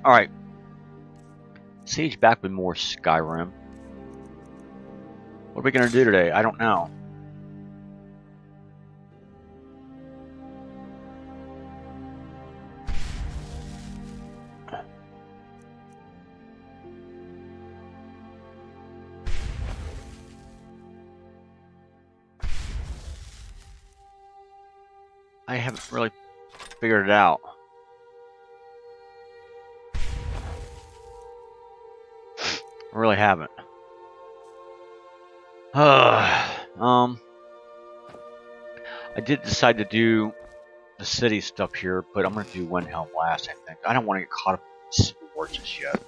Alright. Siege back with more Skyrim. What are we gonna do today? I don't know. I haven't really figured it out. I really haven't. I did decide to do the city stuff here, but I'm gonna do Windhelm last, I think. I don't want to get caught up in Civil War just yet.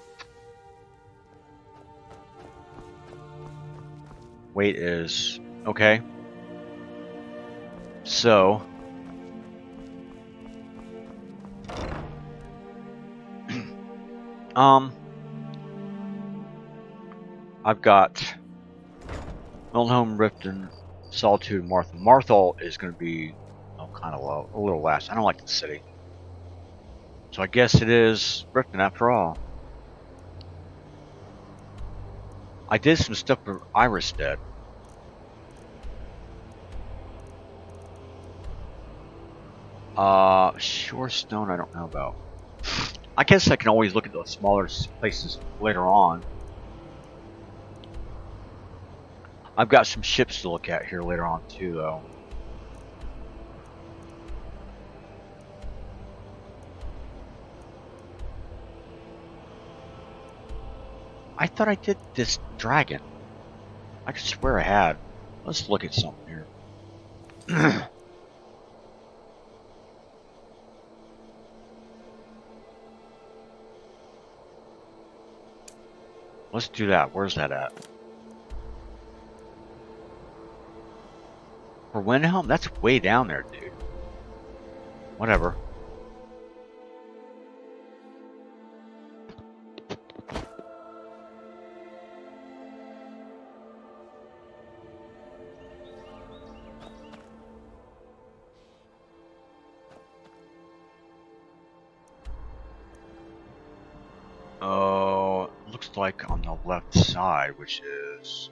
Wait is okay. So I've got Mildenholm, Riften, Solitude, and Marthal. Marthal is going to be kind of low, a little less. I don't like the city. So I guess it is Riften after all. I did some stuff for Irisstead. Shorestone I don't know about. I guess I can always look at those smaller places later on. I've got some ships to look at here later on too, though. I thought I did this dragon. I could swear I had. Let's look at something here. Let's do that. Where's that at? For Windhelm? That's way down there, dude. Whatever. Oh, looks like on the left side, which is...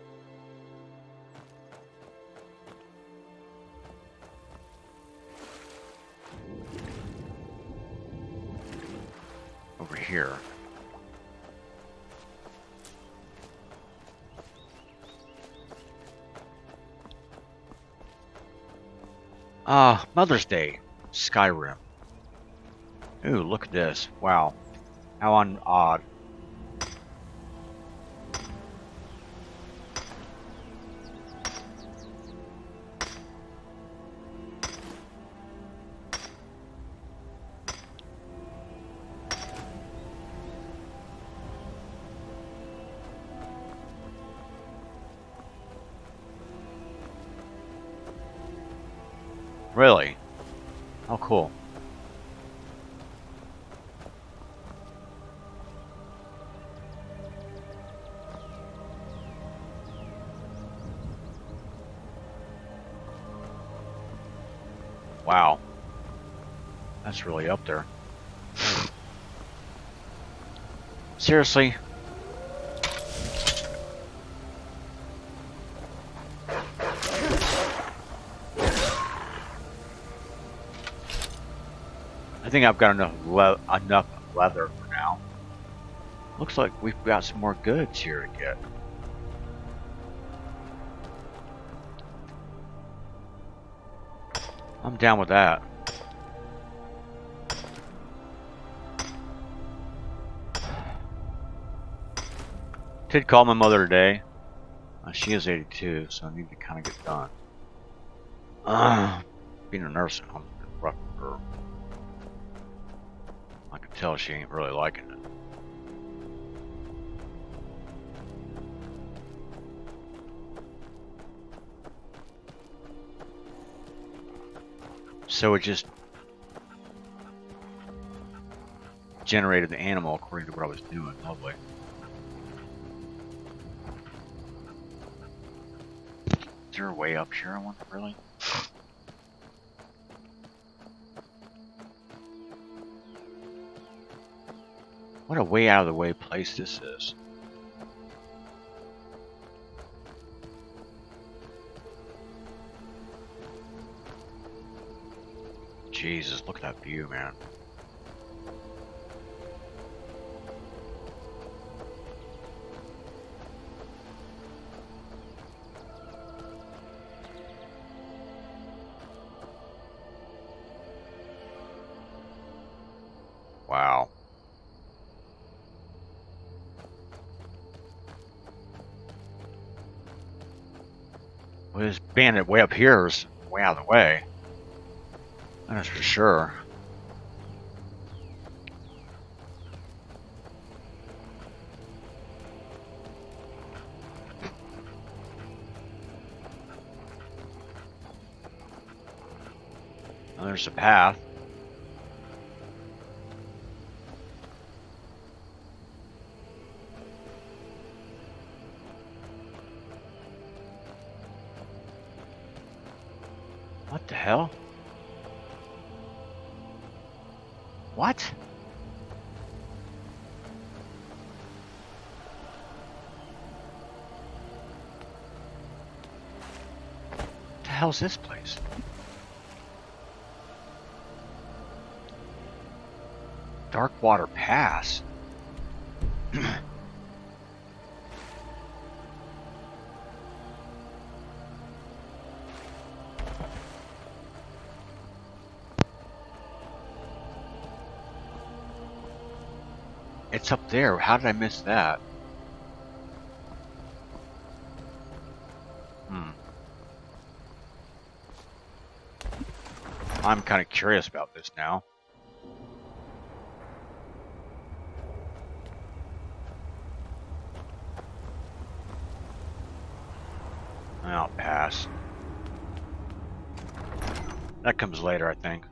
over here. Mother's Day. Skyrim. Ooh, look at this. Wow. How odd. Really? Oh, cool. Wow. That's really up there. Seriously? I think I've got enough leather for now. Looks like we've got some more goods here to get. I'm down with that. Did call my mother today. She is 82, so I need to kind of get done. Being a nursing home is rough for her. I can tell she ain't really liking it. So it just generated the animal according to what I was doing. Lovely. Is there a way up here? I wonder, really? What a way out of the way place this is. Jesus, look at that view, man. Wow. Well, this bandit way up here is way out of the way. That is for sure. Well, there's a path. What the hell? What? What the hell's this place? Darkwater Pass. It's up there. How did I miss that? I'm kind of curious about this now. I'll pass. That comes later, I think.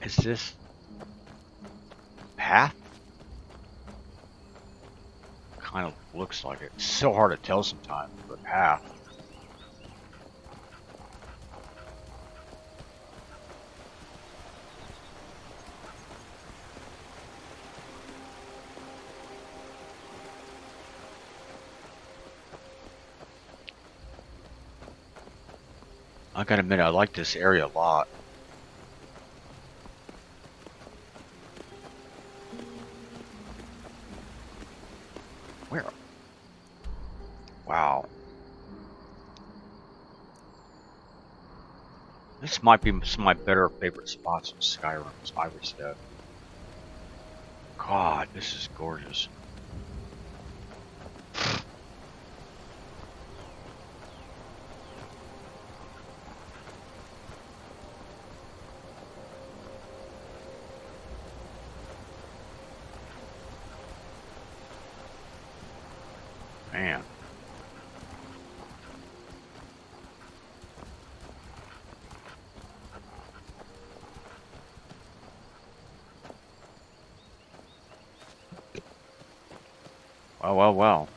Is this path? Kind of looks like it. It's so hard to tell sometimes, but path. I gotta admit, I like this area a lot. Where? Wow. This might be some of my better favorite spots in Skyrim Se. God, this is gorgeous. Man. Well.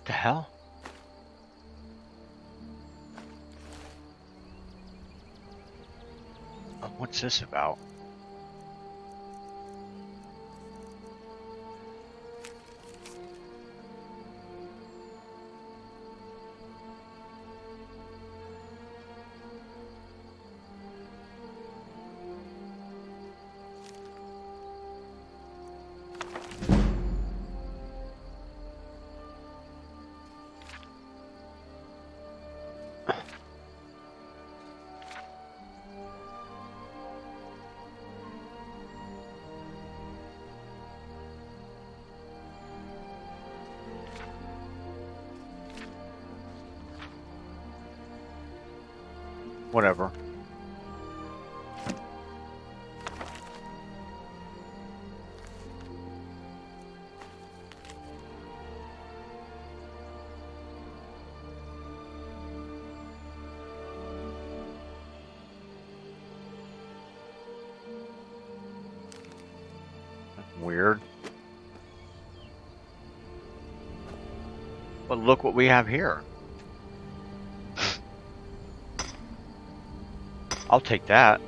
The hell? Oh, what's this about? whatever. Weird. But look what we have here. I'll take that.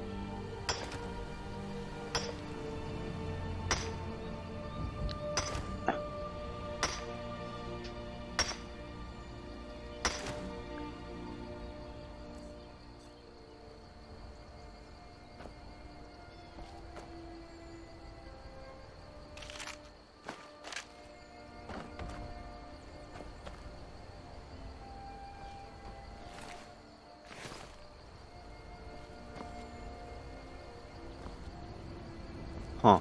Huh.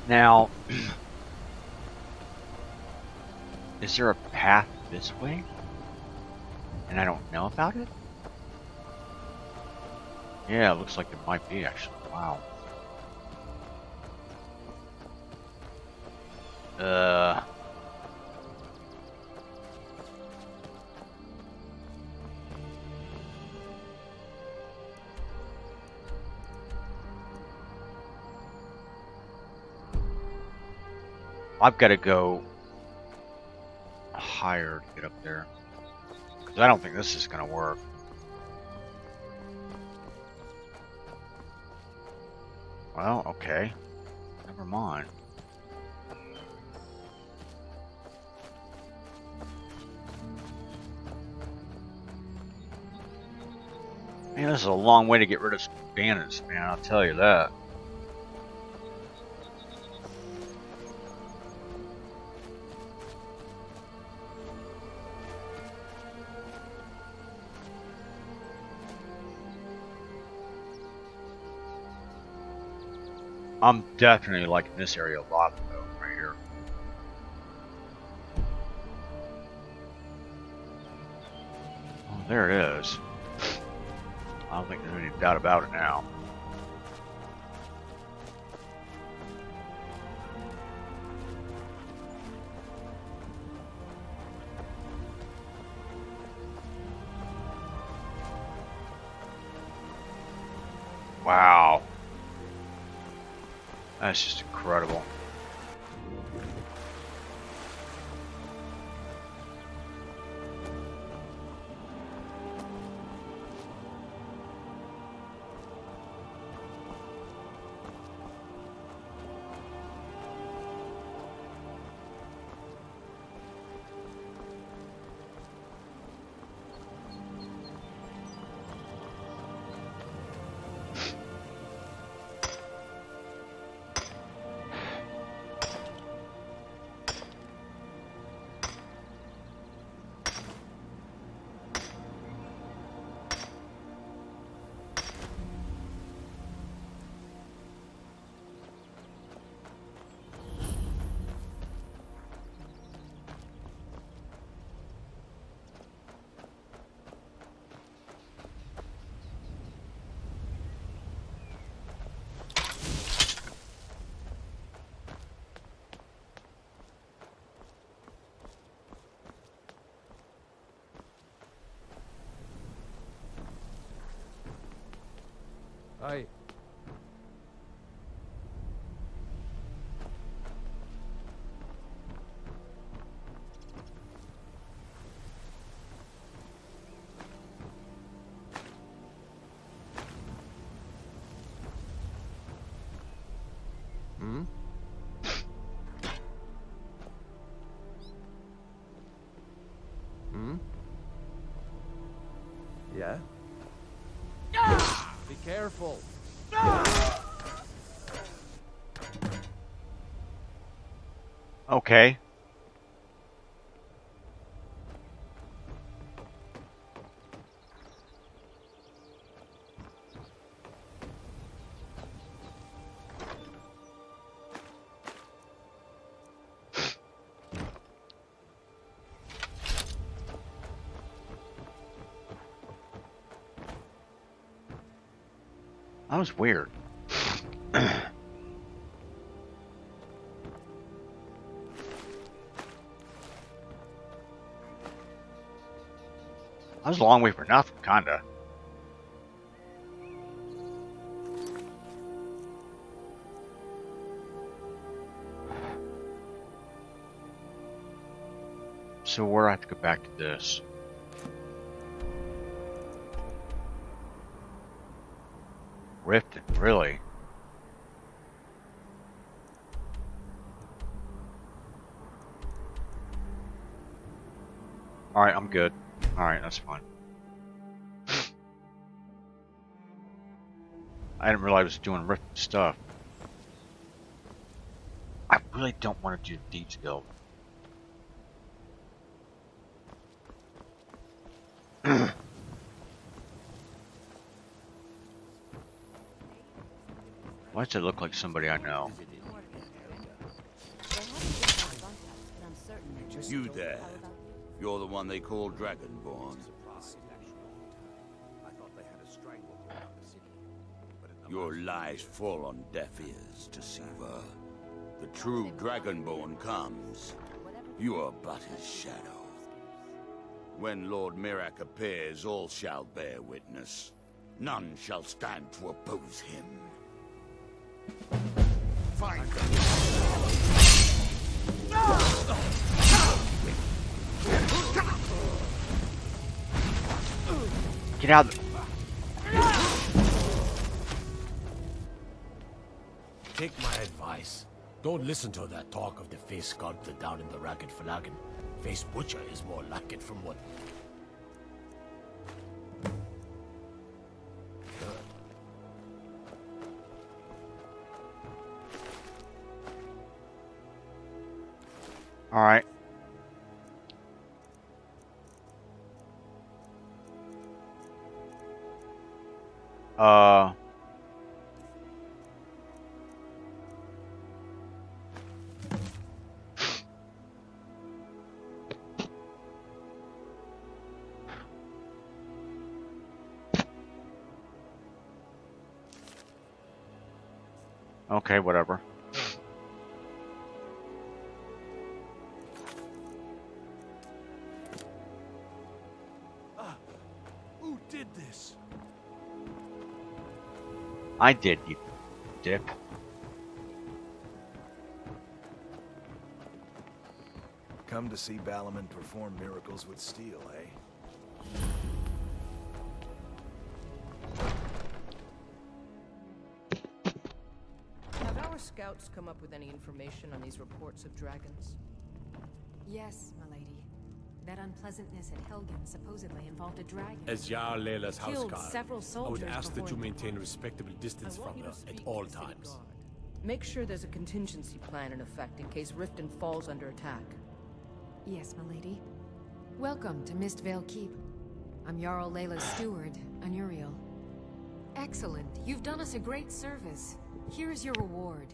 Now, is there a path this way? And I don't know about it? Yeah, it looks like there might be actually. Wow. I've got to go higher to get up there. 'Cause I don't think this is going to work. Well, okay. Never mind. Man, this is a long way to get rid of some bandits, man, I'll tell you that. I'm definitely liking this area a lot, though, right here. Oh, there it is. I don't think there's any doubt about it now. Wow. That's just incredible. Aye. Hmm? Hmm? Yeah? Be careful. Okay. That was weird. That was a long way for nothing, kinda. So where do I have to go back to this? Riften, really? Alright, I'm good. Alright, that's fine. I didn't realize I was doing Riften stuff. I really don't want to do Thieves Guild. Why does it look like somebody I know? You there. You're the one they call Dragonborn. Your lies fall on deaf ears, Deceiver. The true Dragonborn comes. You are but his shadow. When Lord Mirak appears, all shall bear witness. None shall stand to oppose him. Find them. Get out! Take my advice. Don't listen to that talk of the face sculptor down in the Ragged Flagon. Face Butcher is more like it from what... Alright. Okay, whatever. Who did this? I did, you dip. Come to see Balaman perform miracles with steel, eh? Have our scouts come up with any information on these reports of dragons? Yes, my lady. That unpleasantness at Helgen supposedly involved a dragon. As Jarl Layla's Killed houseguard, several I would soldiers ask that before you he maintain a respectable distance I want from you her to at speak all to the city times. guard. Make sure there's a contingency plan in effect in case Riften falls under attack. Yes, my lady. Welcome to Mistvale Keep. I'm Jarl Layla's steward, Anuriel. Excellent. You've done us a great service. Here's your reward.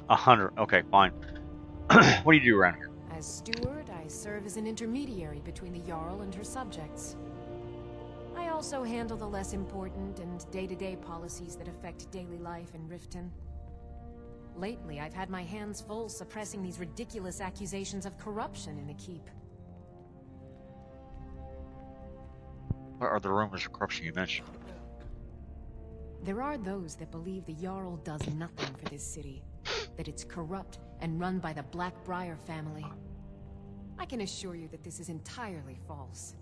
100. Okay, fine. What do you do around here? As steward, I serve as an intermediary between the Jarl and her subjects. I also handle the less important and day-to-day policies that affect daily life in Riften. Lately, I've had my hands full suppressing these ridiculous accusations of corruption in the keep. What are the rumors of corruption you mentioned? There are those that believe the Jarl does nothing for this city, that it's corrupt and run by the Blackbriar family. I can assure you that this is entirely false.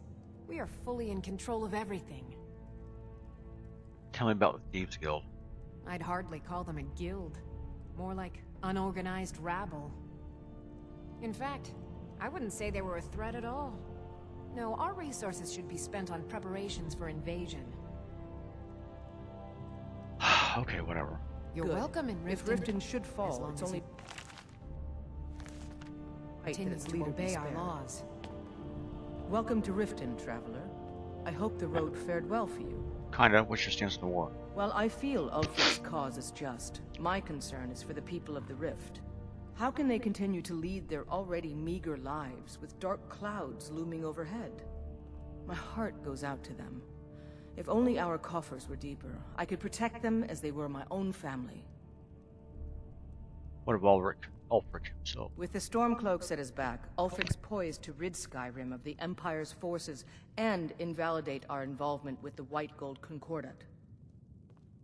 We are fully in control of everything. Tell me about the Thieves Guild. I'd hardly call them a guild. More like unorganized rabble. In fact, I wouldn't say they were a threat at all. No, our resources should be spent on preparations for invasion. Okay, whatever. You're Good. welcome in Riften. If Riften should as fall, long it's as only it right that continues its to leader be obey our spared. laws. Welcome to Riften, traveler. I hope the road fared well for you. Kinda. What's your stance on the war? Well, I feel Ulfric's cause is just. My concern is for the people of the Rift. How can they continue to lead their already meager lives with dark clouds looming overhead? My heart goes out to them. If only our coffers were deeper, I could protect them as they were my own family. What of Ulfric himself? With the Stormcloaks at his back, Ulfric's poised to rid Skyrim of the Empire's forces and invalidate our involvement with the White Gold Concordat.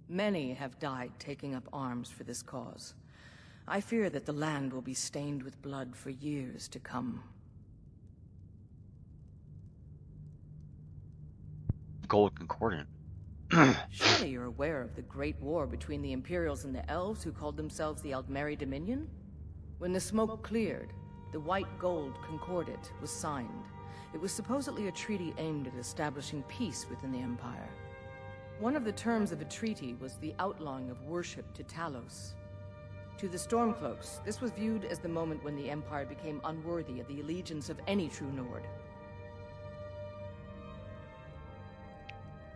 Many have died taking up arms for this cause. I fear that the land will be stained with blood for years to come. Gold Concordant. Surely you're aware of the Great War between the Imperials and the Elves who called themselves the Aldmeri Dominion? When the smoke cleared, the White Gold Concordat was signed. It was supposedly a treaty aimed at establishing peace within the Empire. One of the terms of the treaty was the outlawing of worship to Talos. To the Stormcloaks, this was viewed as the moment when the Empire became unworthy of the allegiance of any true Nord.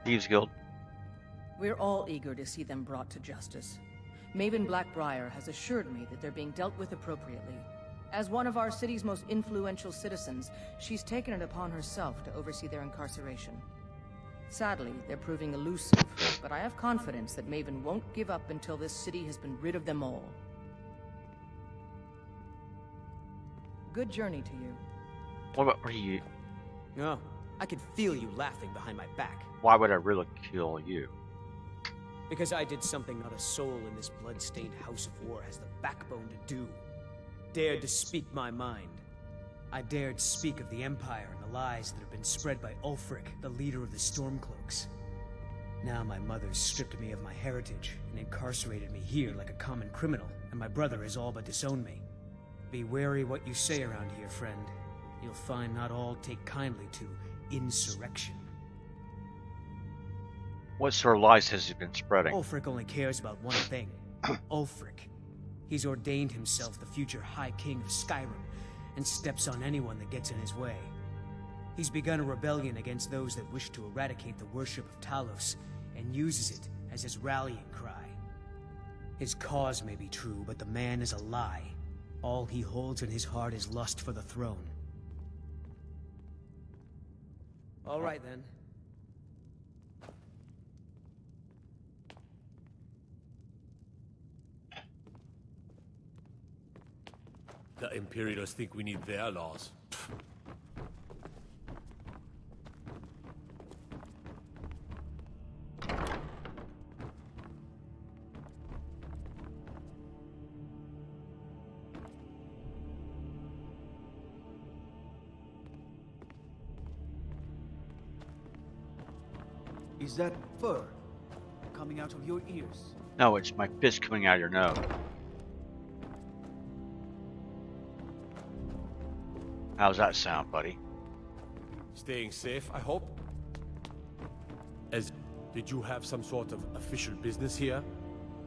Thieves Guild. We're all eager to see them brought to justice. Maven Blackbriar has assured me that they're being dealt with appropriately. As one of our city's most influential citizens, she's taken it upon herself to oversee their incarceration. Sadly, they're proving elusive, but I have confidence that Maven won't give up until this city has been rid of them all. Good journey to you. What are you? Oh, I could feel you laughing behind my back. Why would I really kill you? Because I did something not a soul in this blood-stained house of war has the backbone to do. Dared to speak my mind. I dared speak of the Empire and the lies that have been spread by Ulfric, the leader of the Stormcloaks. Now my mother's stripped me of my heritage and incarcerated me here like a common criminal, and my brother has all but disowned me. Be wary what you say around here, friend. You'll find not all take kindly to insurrection. What sort of lies has he been spreading? Ulfric only cares about one thing. Ulfric. He's ordained himself the future High King of Skyrim, and steps on anyone that gets in his way. He's begun a rebellion against those that wish to eradicate the worship of Talos, and uses it as his rallying cry. His cause may be true, but the man is a lie. All he holds in his heart is lust for the throne. All right, then. The Imperials think we need their laws. Is that fur coming out of your ears? No, it's my fist coming out of your nose. How's that sound, buddy? Staying safe, I hope? Did you have some sort of official business here?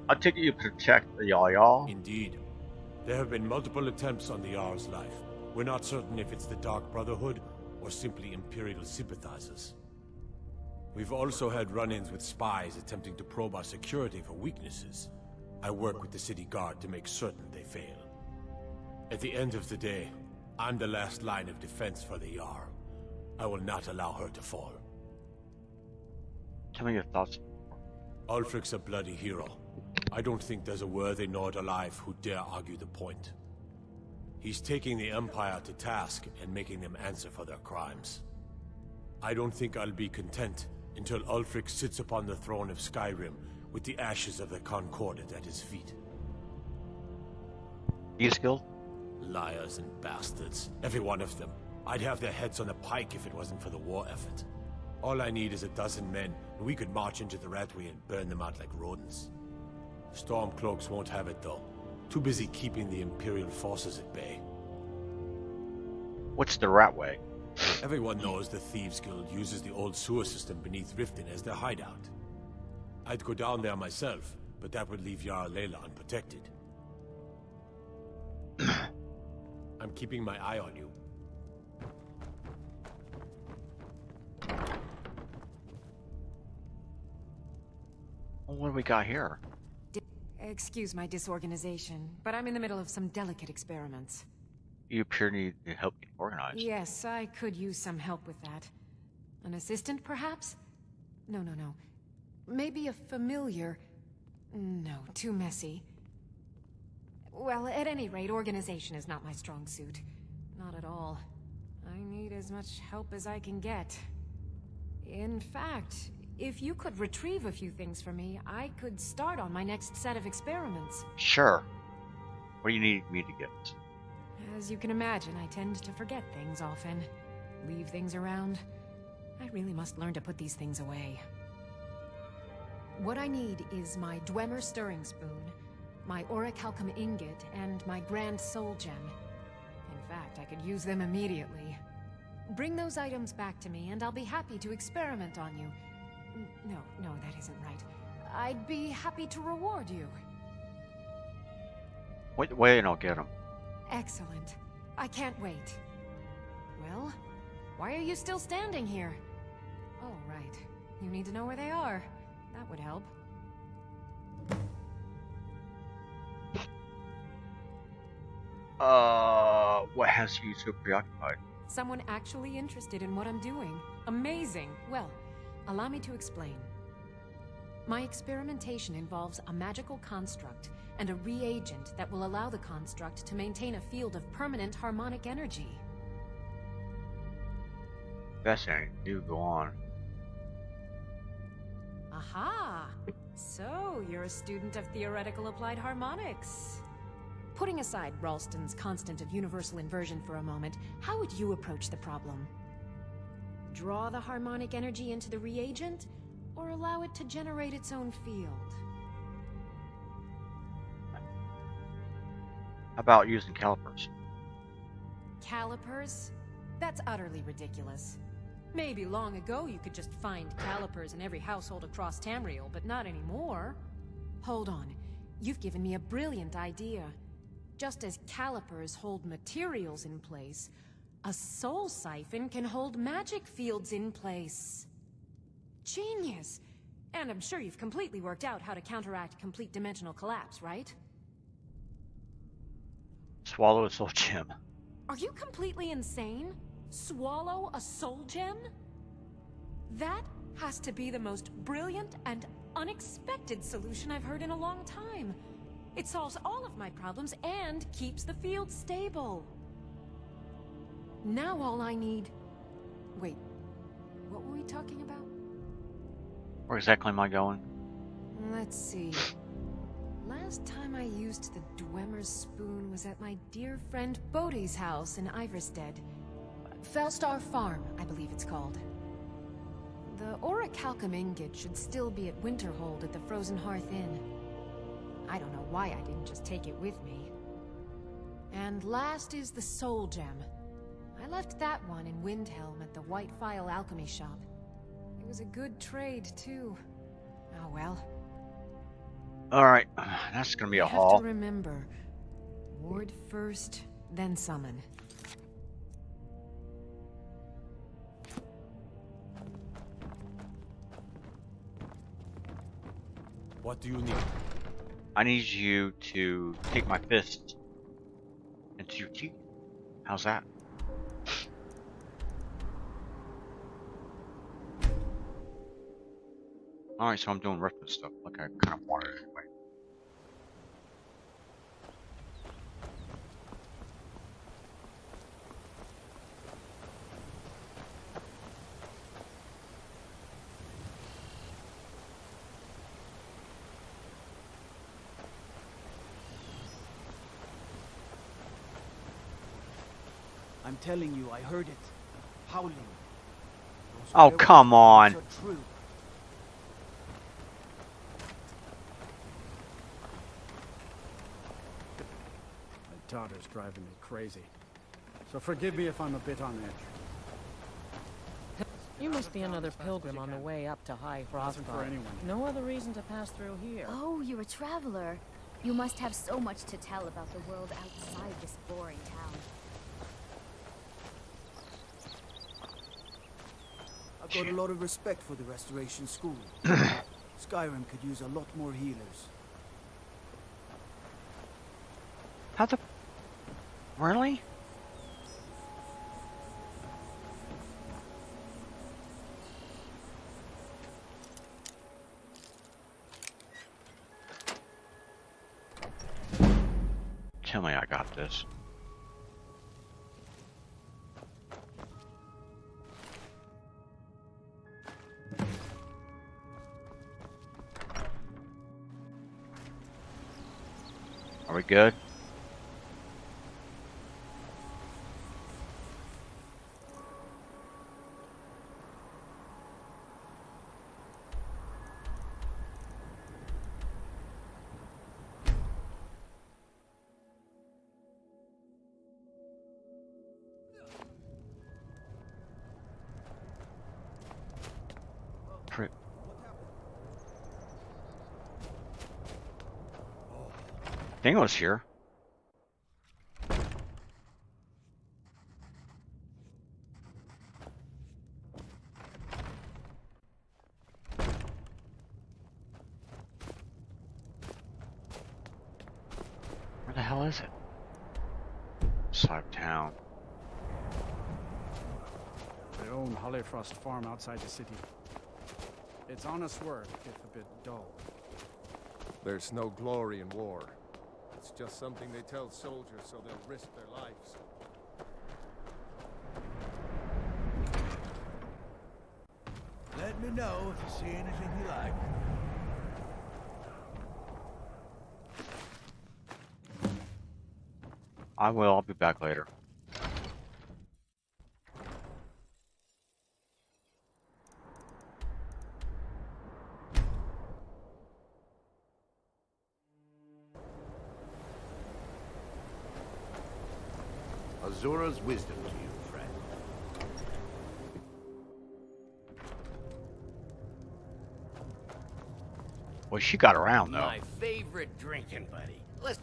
I take it you protect the y'all. Indeed. There have been multiple attempts on the Jarl's life. We're not certain if it's the Dark Brotherhood or simply Imperial sympathizers. We've also had run-ins with spies attempting to probe our security for weaknesses. I work with the city guard to make certain they fail. At the end of the day, I'm the last line of defense for the Jarl. I will not allow her to fall. Tell me your thoughts. Ulfric's a bloody hero. I don't think there's a worthy Nord alive who dare argue the point. He's taking the Empire to task and making them answer for their crimes. I don't think I'll be content until Ulfric sits upon the throne of Skyrim with the ashes of the Concordat at his feet. Thieves Guild? Liars and bastards. Every one of them. I'd have their heads on a pike if it wasn't for the war effort. All I need is a dozen men, and we could march into the Ratway and burn them out like rodents. Stormcloaks won't have it, though. Too busy keeping the Imperial forces at bay. What's the Ratway? Everyone knows the Thieves Guild uses the old sewer system beneath Riften as their hideout. I'd go down there myself, but that would leave Jarl Layla unprotected. I'm keeping my eye on you. Well, what do we got here? Excuse my disorganization, but I'm in the middle of some delicate experiments. You appear to need help getting organized. Yes, I could use some help with that. An assistant, perhaps? No, no, no. Maybe a familiar... No, too messy. Well, at any rate, organization is not my strong suit. Not at all. I need as much help as I can get. In fact, if you could retrieve a few things for me, I could start on my next set of experiments. Sure. What do you need me to get? As you can imagine, I tend to forget things often. Leave things around. I really must learn to put these things away. What I need is my Dwemer stirring spoon, my orichalcum ingot, and my grand soul gem. In fact, I could use them immediately. Bring those items back to me, and I'll be happy to experiment on you. No, that isn't right. I'd be happy to reward you. Wait and I'll get them. Excellent. I can't wait. Well, why are you still standing here? Oh, right. You need to know where they are. That would help. What has you so preoccupied? Someone actually interested in what I'm doing. Amazing. Well, allow me to explain. My experimentation involves a magical construct and a reagent that will allow the construct to maintain a field of permanent harmonic energy. Fascinating. Do go on. Aha! So, you're a student of theoretical applied harmonics. Putting aside Ralston's constant of universal inversion for a moment, how would you approach the problem? Draw the harmonic energy into the reagent, or allow it to generate its own field? How about using calipers? Calipers? That's utterly ridiculous. Maybe long ago you could just find calipers in every household across Tamriel, but not anymore. Hold on. You've given me a brilliant idea. Just as calipers hold materials in place, a soul siphon can hold magic fields in place. Genius! And I'm sure you've completely worked out how to counteract complete dimensional collapse, right? Swallow a soul gem. Are you completely insane? Swallow a soul gem? That has to be the most brilliant and unexpected solution I've heard in a long time. It solves all of my problems and keeps the field stable. Now all I need... Wait, what were we talking about? Where exactly am I going? Let's see. Last time I used the Dwemer's spoon was at my dear friend Bodhi's house in Iverstead. Fellstar Farm, I believe it's called. The orichalcum ingot should still be at Winterhold at the Frozen Hearth Inn. I don't know why I didn't just take it with me. And last is the soul gem. I left that one in Windhelm at the White Phial Alchemy Shop. It was a good trade, too. Oh well. Alright, that's gonna be a I have haul. to remember. Ward first, then summon. What do you need? I need you to take my fist into your teeth. How's that? Alright, so I'm doing Riftman stuff like I kind of wanted anyway. I'm telling you, I heard it. Howling. Those Oh, werewolf come on. reports are true. My daughter's driving me crazy. So forgive me if I'm a bit on edge. You must be another pilgrim on the way up to High Nothing for Hrothgar. anyone. No other reason to pass through here. Oh, you're a traveler. You must have so much to tell about the world outside this boring town. I've got a lot of respect for the Restoration School. Skyrim could use a lot more healers. How the... Really? tell me I got this. Are we good? Thing was here. Where the hell is it? Side of town. They own Hollyfrost Farm outside the city. It's honest work, if a bit dull. There's no glory in war. It's just something they tell soldiers so they'll risk their lives. Let me know if you see anything you like. I will. I'll be back later. Azura's wisdom to you, friend. Well, she got around though. My favorite drinking buddy. Let's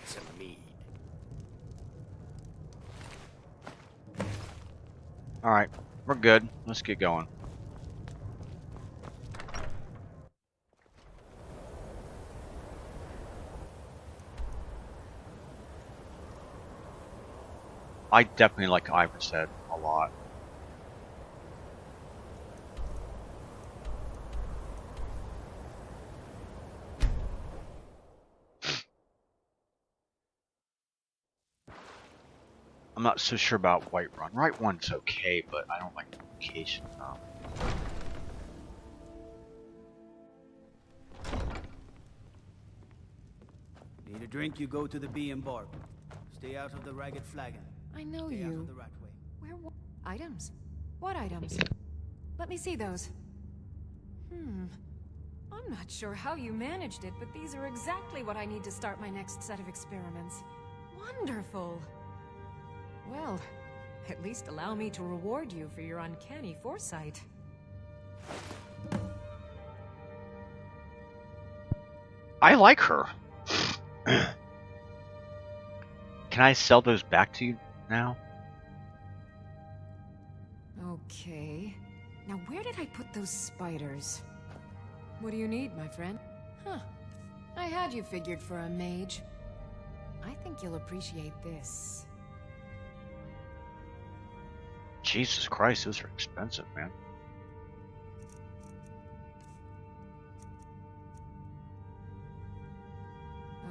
some mead. All right, we're good. Let's get going. I definitely like Ivor said a lot. I'm not so sure about Whiterun. Whiterun's okay, but I don't like the location. Need a drink, you go to the Bee and Barb. Stay out of the Ragged Flagon. I know Stay out you. of the Rat Way. Where items? What items? Let me see those. I'm not sure how you managed it, but these are exactly what I need to start my next set of experiments. Wonderful. Well, at least allow me to reward you for your uncanny foresight. I like her. Can I sell those back to you now? Okay. Now where did I put those spiders? What do you need, my friend? Huh. I had you figured for a mage. I think you'll appreciate this. Jesus Christ, those are expensive, man.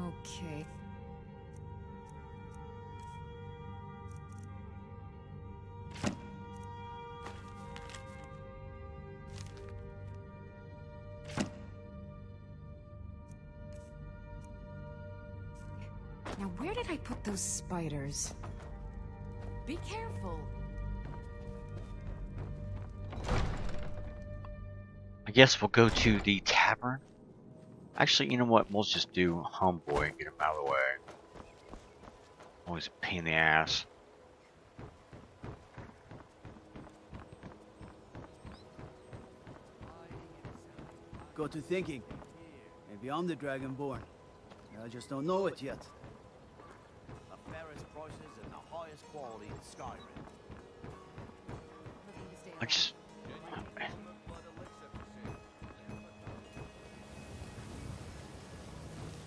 Okay. Now where did I put those spiders? Be careful. I guess we'll go to the tavern. Actually, you know what? We'll just do Homeboy and get him out of the way. Always a pain in the ass. Got to thinking. Maybe I'm the Dragonborn. I just don't know it yet. The fairest prices and the highest quality in Skyrim. I just...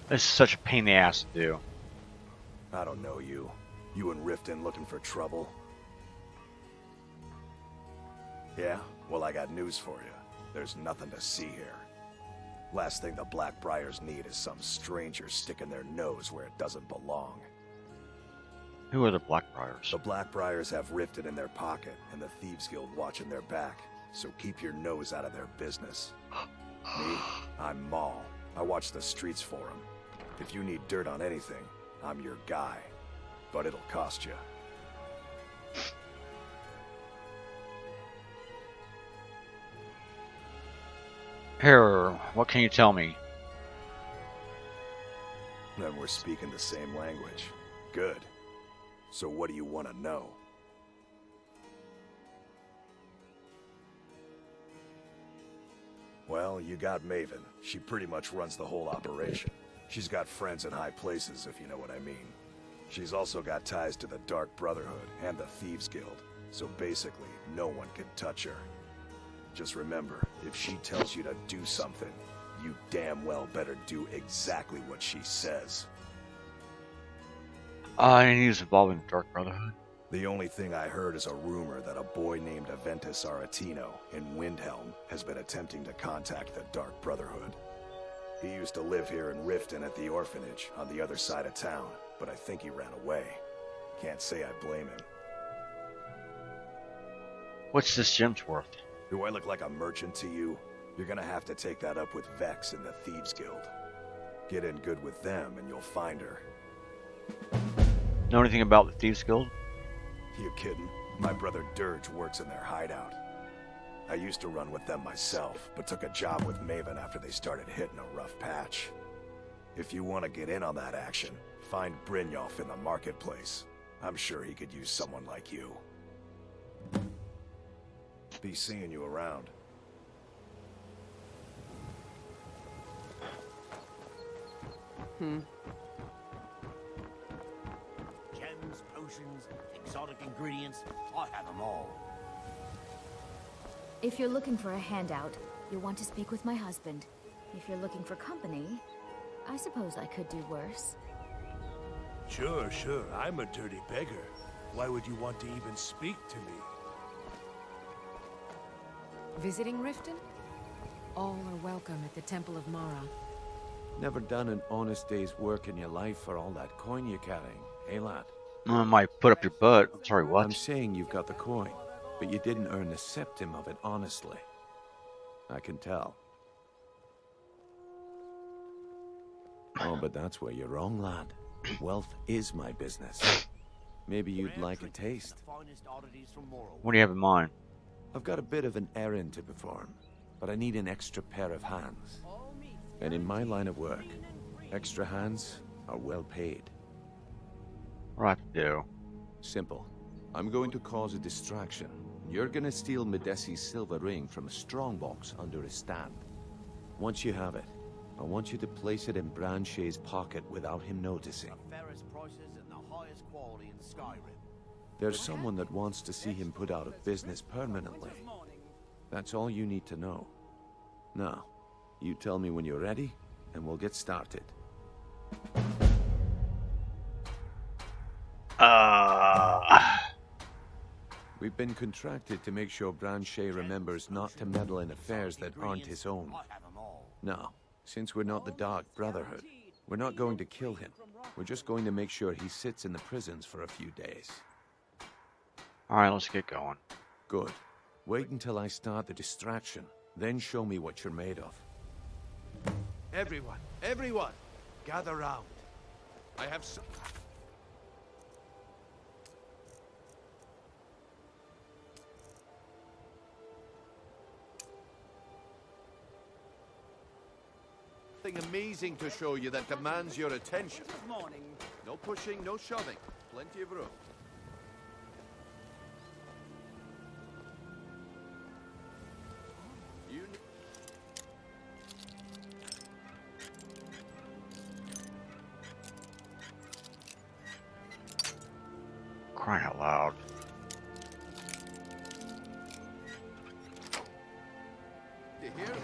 This is such a pain in the ass to do. I don't know you. You and Riften looking for trouble? Yeah? Well, I got news for you. There's nothing to see here. Last thing the Blackbriars need is some stranger sticking their nose where it doesn't belong. Who are the Blackbriars? The Blackbriars have Riften in their pocket, and the Thieves Guild watching their back, so keep your nose out of their business. Me? I'm Maul. I watch the streets for them. If you need dirt on anything, I'm your guy. But it'll cost you. Here, what can you tell me? Then we're speaking the same language. Good. So what do you want to know? Well, you got Maven. She pretty much runs the whole operation. She's got friends in high places, if you know what I mean. She's also got ties to the Dark Brotherhood and the Thieves Guild, so basically, no one can touch her. Just remember, if she tells you to do something, you damn well better do exactly what she says. Any news involving the Dark Brotherhood? The only thing I heard is a rumor that a boy named Aventus Aretino in Windhelm has been attempting to contact the Dark Brotherhood. He used to live here in Riften at the orphanage on the other side of town, but I think he ran away. Can't say I blame him. What's this gem's worth? Do I look like a merchant to you? You're gonna have to take that up with Vex and the Thieves Guild. Get in good with them and you'll find her. Know anything about the Thieves Guild? You kidding? My brother Dirge works in their hideout. I used to run with them myself, but took a job with Maven after they started hitting a rough patch. If you want to get in on that action, find Brynjolf in the marketplace. I'm sure he could use someone like you. Be seeing you around. Gems, potions, exotic ingredients, I have them all. If you're looking for a handout, you'll want to speak with my husband. If you're looking for company, I suppose I could do worse. Sure. I'm a dirty beggar. Why would you want to even speak to me? Visiting Riften? All are welcome at the Temple of Mara. Never done an honest day's work in your life for all that coin you're carrying, eh, lad? I might put up your butt. I'm sorry, what? I'm saying you've got the coin, but you didn't earn the septim of it honestly. I can tell. Oh, but that's where you're wrong, lad. Wealth is my business. Maybe you'd like a taste. What do you have in mind? I've got a bit of an errand to perform, but I need an extra pair of hands. And in my line of work, extra hands are well paid. What do I have to do? Simple. I'm going to cause a distraction. You're gonna steal Medesi's silver ring from a strongbox under his stand. Once you have it, I want you to place it in Branche's pocket without him noticing. The fairest prices and the highest quality in Skyrim. There's someone that wants to see him put out of business permanently. That's all you need to know. Now, you tell me when you're ready, and we'll get started. We've been contracted to make sure Branche remembers not to meddle in affairs that aren't his own. Now, since we're not the Dark Brotherhood, we're not going to kill him. We're just going to make sure he sits in the prisons for a few days. Alright, let's get going. Good. Wait until I start the distraction, then show me what you're made of. Everyone, gather round. I have some... something amazing to show you that demands your attention. No pushing, no shoving. Plenty of room. Crying out loud. You hear this?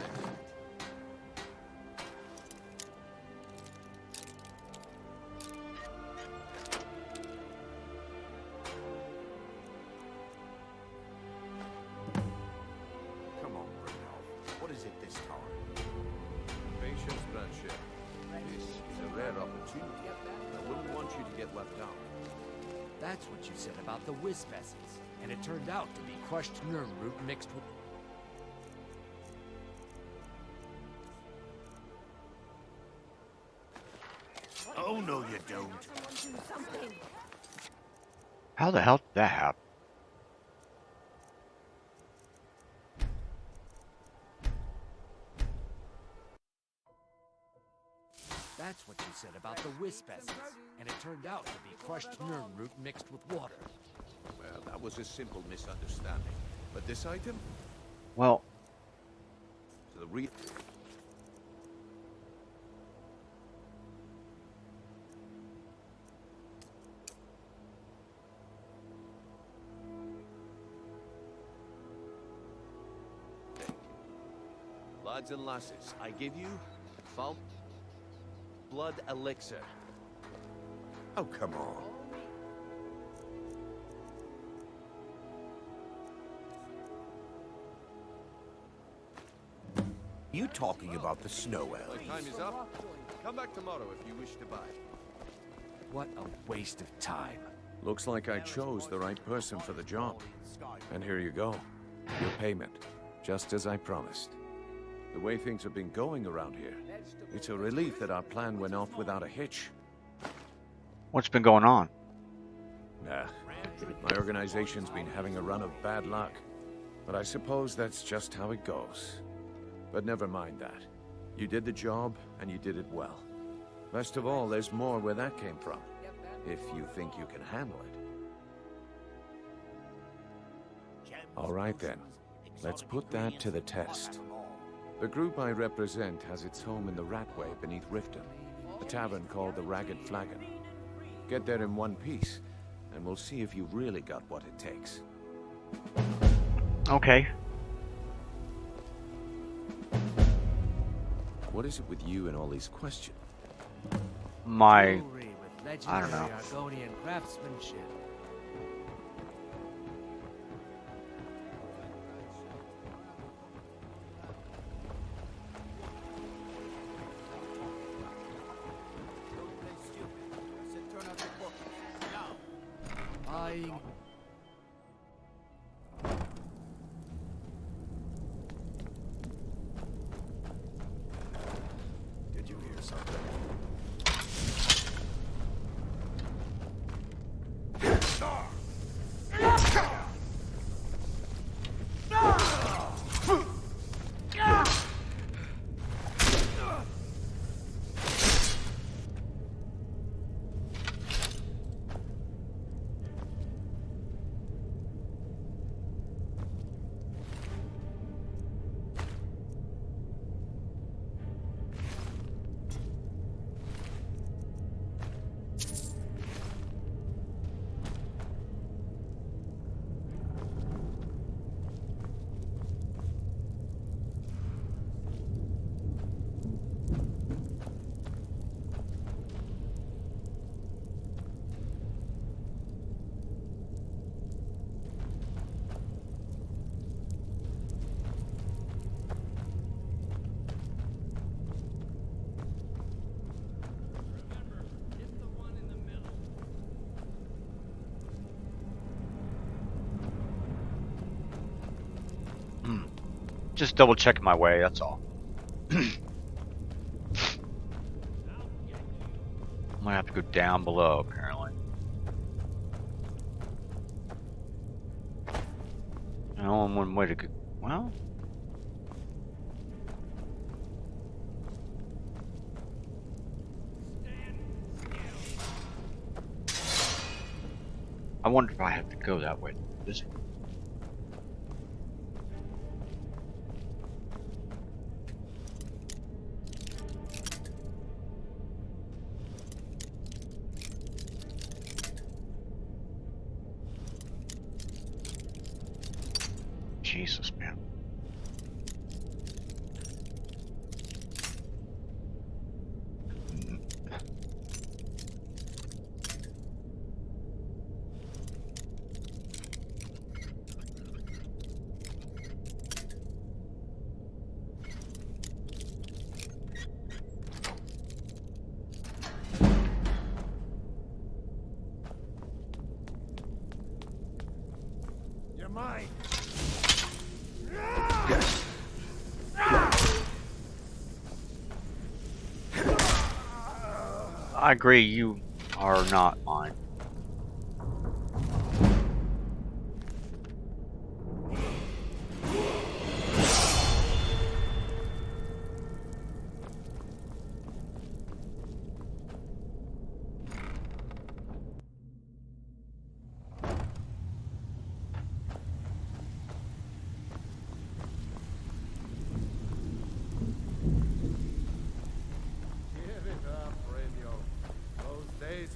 Come on, Brynjolf. What is it this time? opportunity. I wouldn't want you to get left out. That's what you said about the wisp essence. And it turned out to be crushed nerve root mixed with... Oh, no you don't. How the hell did that happen? That's what you said about the wisp essence. And it turned out to be crushed nerve root mixed with water. Well, that was a simple misunderstanding. But this item? Well, To the real... Lads and lasses, I give you Fault Blood Elixir. Oh, come on. You talking about the snow My elves? time is up. Come back tomorrow if you wish to buy. What a waste of time. Looks like I chose the right person for the job. And here you go. Your payment. Just as I promised. The way things have been going around here, it's a relief that our plan went off without a hitch. what's been going on? Nah. My organization's been having a run of bad luck. But I suppose that's just how it goes. But never mind that. You did the job, and you did it well. Best of all, there's more where that came from. If you think you can handle it. All right then. Let's put that to the test. The group I represent has its home in the Ratway beneath Riften, a tavern called the Ragged Flagon. Get there in one piece, and we'll see if you've really got what it takes. Okay. What is it with you and all these questions? My... Jewelry with I don't legendary know. Argonian craftsmanship. Buying. Did you hear something? Just double checking my way, that's all. I'm gonna have to go down below, apparently. And only one way to go. Well. I wonder if I have to go that way. This way. Jesus, man. I agree, you are not mine.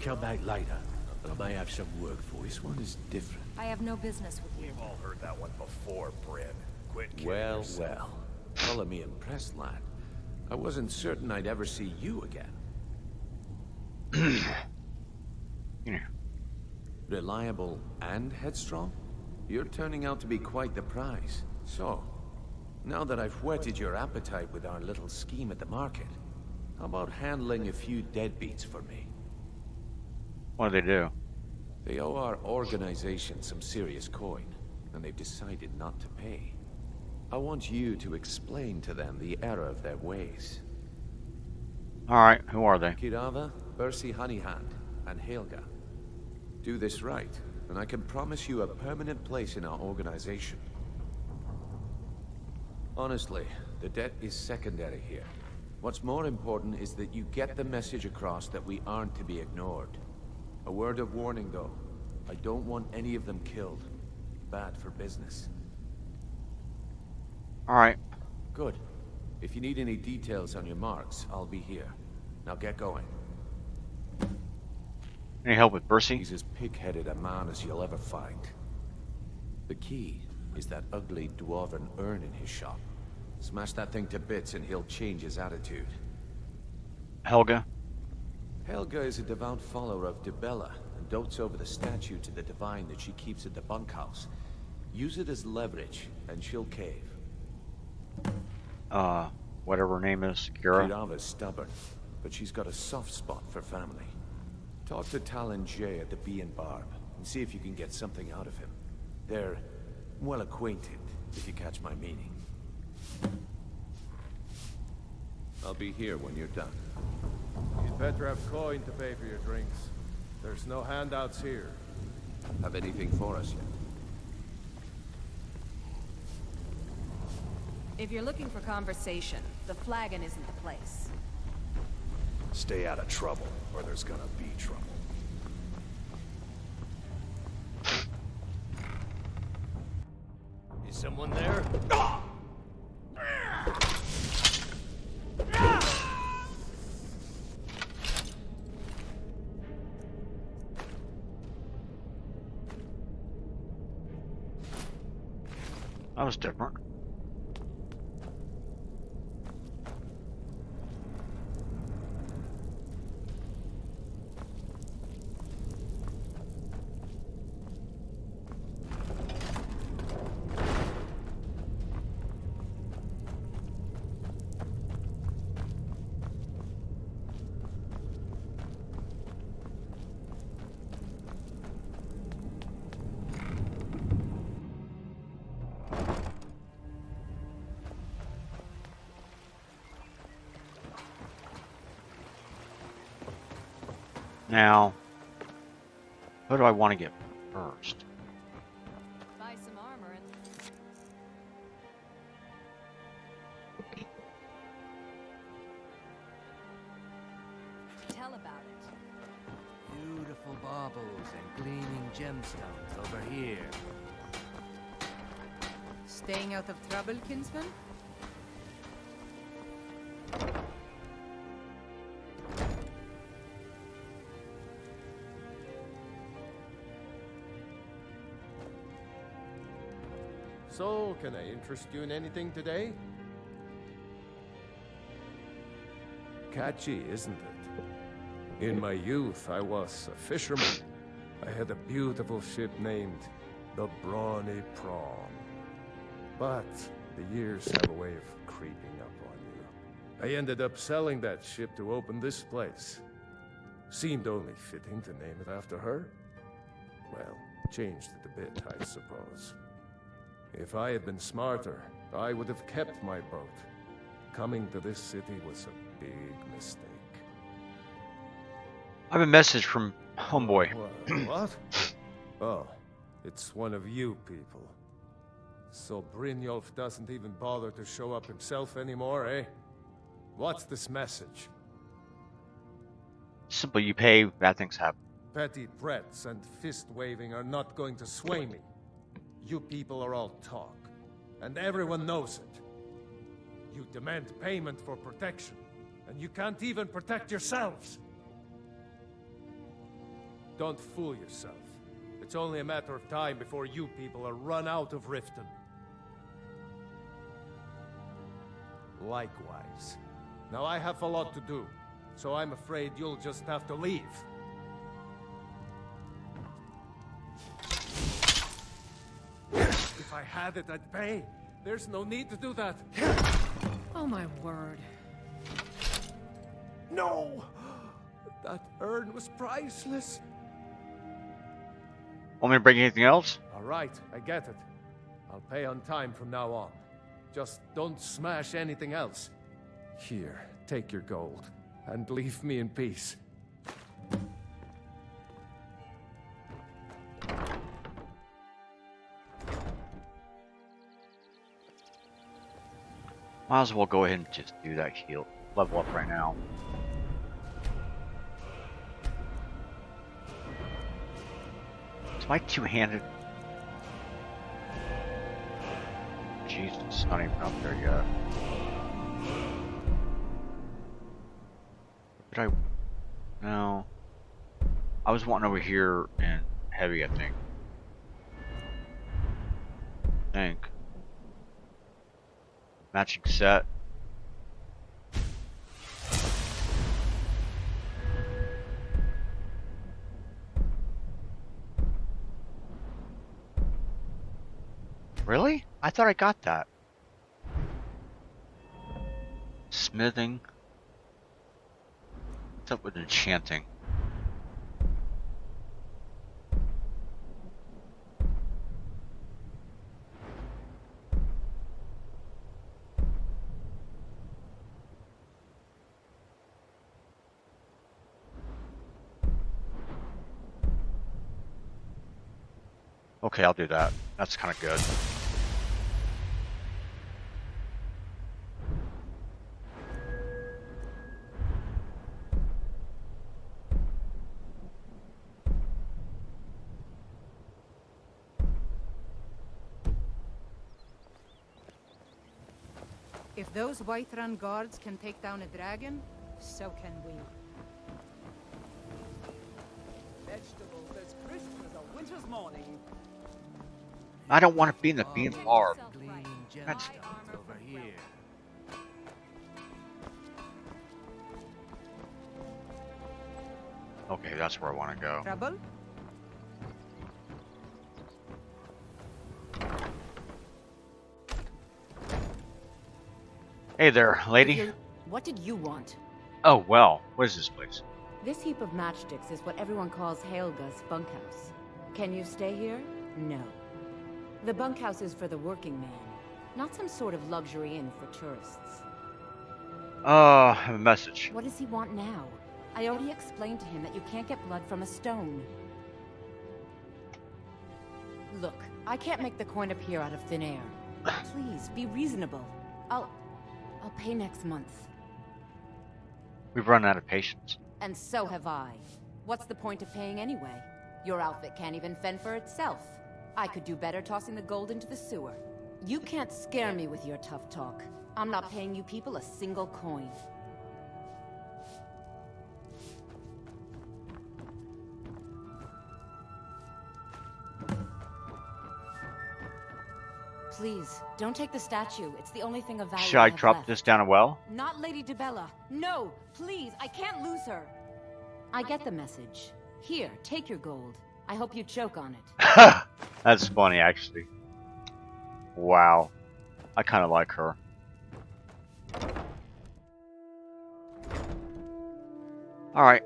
Come back later. I may have some work for you. This one is different. I have no business with you. We've all heard that one before, Bryn. Quit kidding Well, yourself. well. Follow me impressed, lad. I wasn't certain I'd ever see you again. Yeah. Reliable and headstrong? You're turning out to be quite the prize. So, now that I've whetted your appetite with our little scheme at the market, how about handling a few deadbeats for me? What do they do? They owe our organization some serious coin, and they've decided not to pay. I want you to explain to them the error of their ways. Alright, who are they? Kirava, Bersi Honeyhand, and Helga. Do this right, and I can promise you a permanent place in our organization. Honestly, the debt is secondary here. What's more important is that you get the message across that we aren't to be ignored. A word of warning, though. I don't want any of them killed. Bad for business. Alright. Good. If you need any details on your marks, I'll be here. Now get going. Any help with Bercy? He's as pig-headed a man as you'll ever find. The key is that ugly dwarven urn in his shop. Smash that thing to bits and he'll change his attitude. Helga? Helga is a devout follower of Dibella and dotes over the statue to the divine that she keeps at the bunkhouse. Use it as leverage, and she'll cave. Whatever her name is, Kira? Kirava's stubborn, but she's got a soft spot for family. Talk to Talon Jay at the Bee and Barb, and see if you can get something out of him. They're well acquainted, if you catch my meaning. I'll be here when you're done. You'd better have coin to pay for your drinks. There's no handouts here. Have anything for us yet? If you're looking for conversation, the flagon isn't the place. Stay out of trouble, or there's gonna be trouble. Is someone there? That was different. Now, who do I want to get first? Buy some armor and... Tell about it. Beautiful baubles and gleaming gemstones over here. Staying out of trouble, kinsman? So, can I interest you in anything today? Catchy, isn't it? In my youth, I was a fisherman. I had a beautiful ship named the Brawny Prawn. But the years have a way of creeping up on you. I ended up selling that ship to open this place. Seemed only fitting to name it after her. Well, changed it a bit, I suppose. If I had been smarter, I would have kept my boat. Coming to this city was a big mistake. I have a message from homeboy. What? Oh, it's one of you people. So Brynjolf doesn't even bother to show up himself anymore, eh? What's this message? Simple, you pay, bad things happen. Petty threats and fist-waving are not going to sway me. You people are all talk, and everyone knows it. You demand payment for protection, and you can't even protect yourselves. Don't fool yourself. It's only a matter of time before you people are run out of Riften. Likewise. Now I have a lot to do, so I'm afraid you'll just have to leave. If I had it, I'd pay. There's no need to do that. Oh my word. No! That urn was priceless. Want me to bring anything else? All right, I get it. I'll pay on time from now on. Just don't smash anything else. Here, take your gold, and leave me in peace. Might as well go ahead and just do that heal. Level up right now. Is my two-handed? Jesus, it's not even up there yet. Did I? No. I was wanting over here in heavy, I think. Matching set. Really? I thought I got that. Smithing. What's up with enchanting? Okay, I'll do that. That's kind of good. If those Whiterun guards can take down a dragon, so can we. Vegetables as crisp as a winter's morning. I don't want to be in the bean larb. That's over here. okay. That's where I want to go. Trouble? Hey there, lady. What did you want? Oh well. What is this place? This heap of matchsticks is what everyone calls Helga's bunkhouse. Can you stay here? No. The bunkhouse is for the working man, not some sort of luxury inn for tourists. I have a message. What does he want now? I already explained to him that you can't get blood from a stone. Look, I can't make the coin appear out of thin air. Please, be reasonable. I'll pay next month. We've run out of patience. And so have I. What's the point of paying anyway? Your outfit can't even fend for itself. I could do better tossing the gold into the sewer. You can't scare me with your tough talk. I'm not paying you people a single coin. Please, don't take the statue. It's the only thing of value. Should I drop this down a well? Not Lady Dibella. No, please, I can't lose her. I get the message. Here, take your gold. I hope you choke on it. That's funny, actually. Wow. I kind of like her. Alright.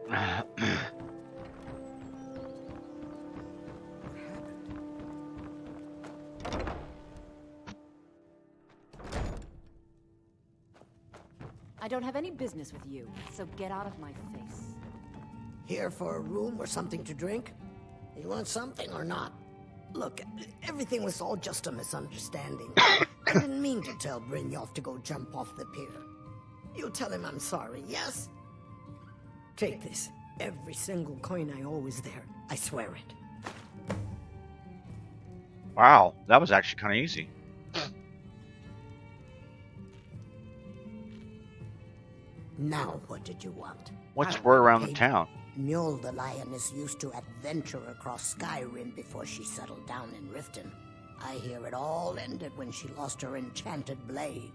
I don't have any business with you, so get out of my face. Here for a room or something to drink? You want something or not? Look, everything was all just a misunderstanding. I didn't mean to tell Brynjolf to go jump off the pier. You tell him I'm sorry, yes? Take this. Every single coin I owe is there. I swear it. Wow, that was actually kind of easy. Now, what did you want? What's the word around the town? Mjol the lioness used to adventure across Skyrim before she settled down in Riften. I hear it all ended when she lost her enchanted blade.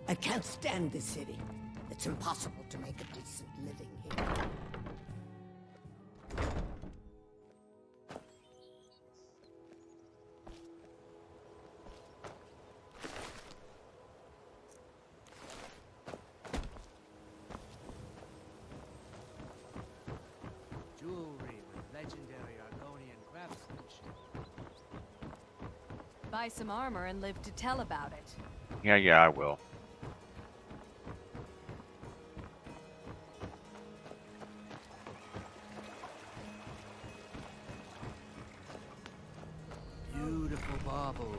I can't stand this city. It's impossible to make a decent living here. Jewelry with legendary Argonian craftsmanship. Buy some armor and live to tell about it. Yeah, I will. Beautiful bauble.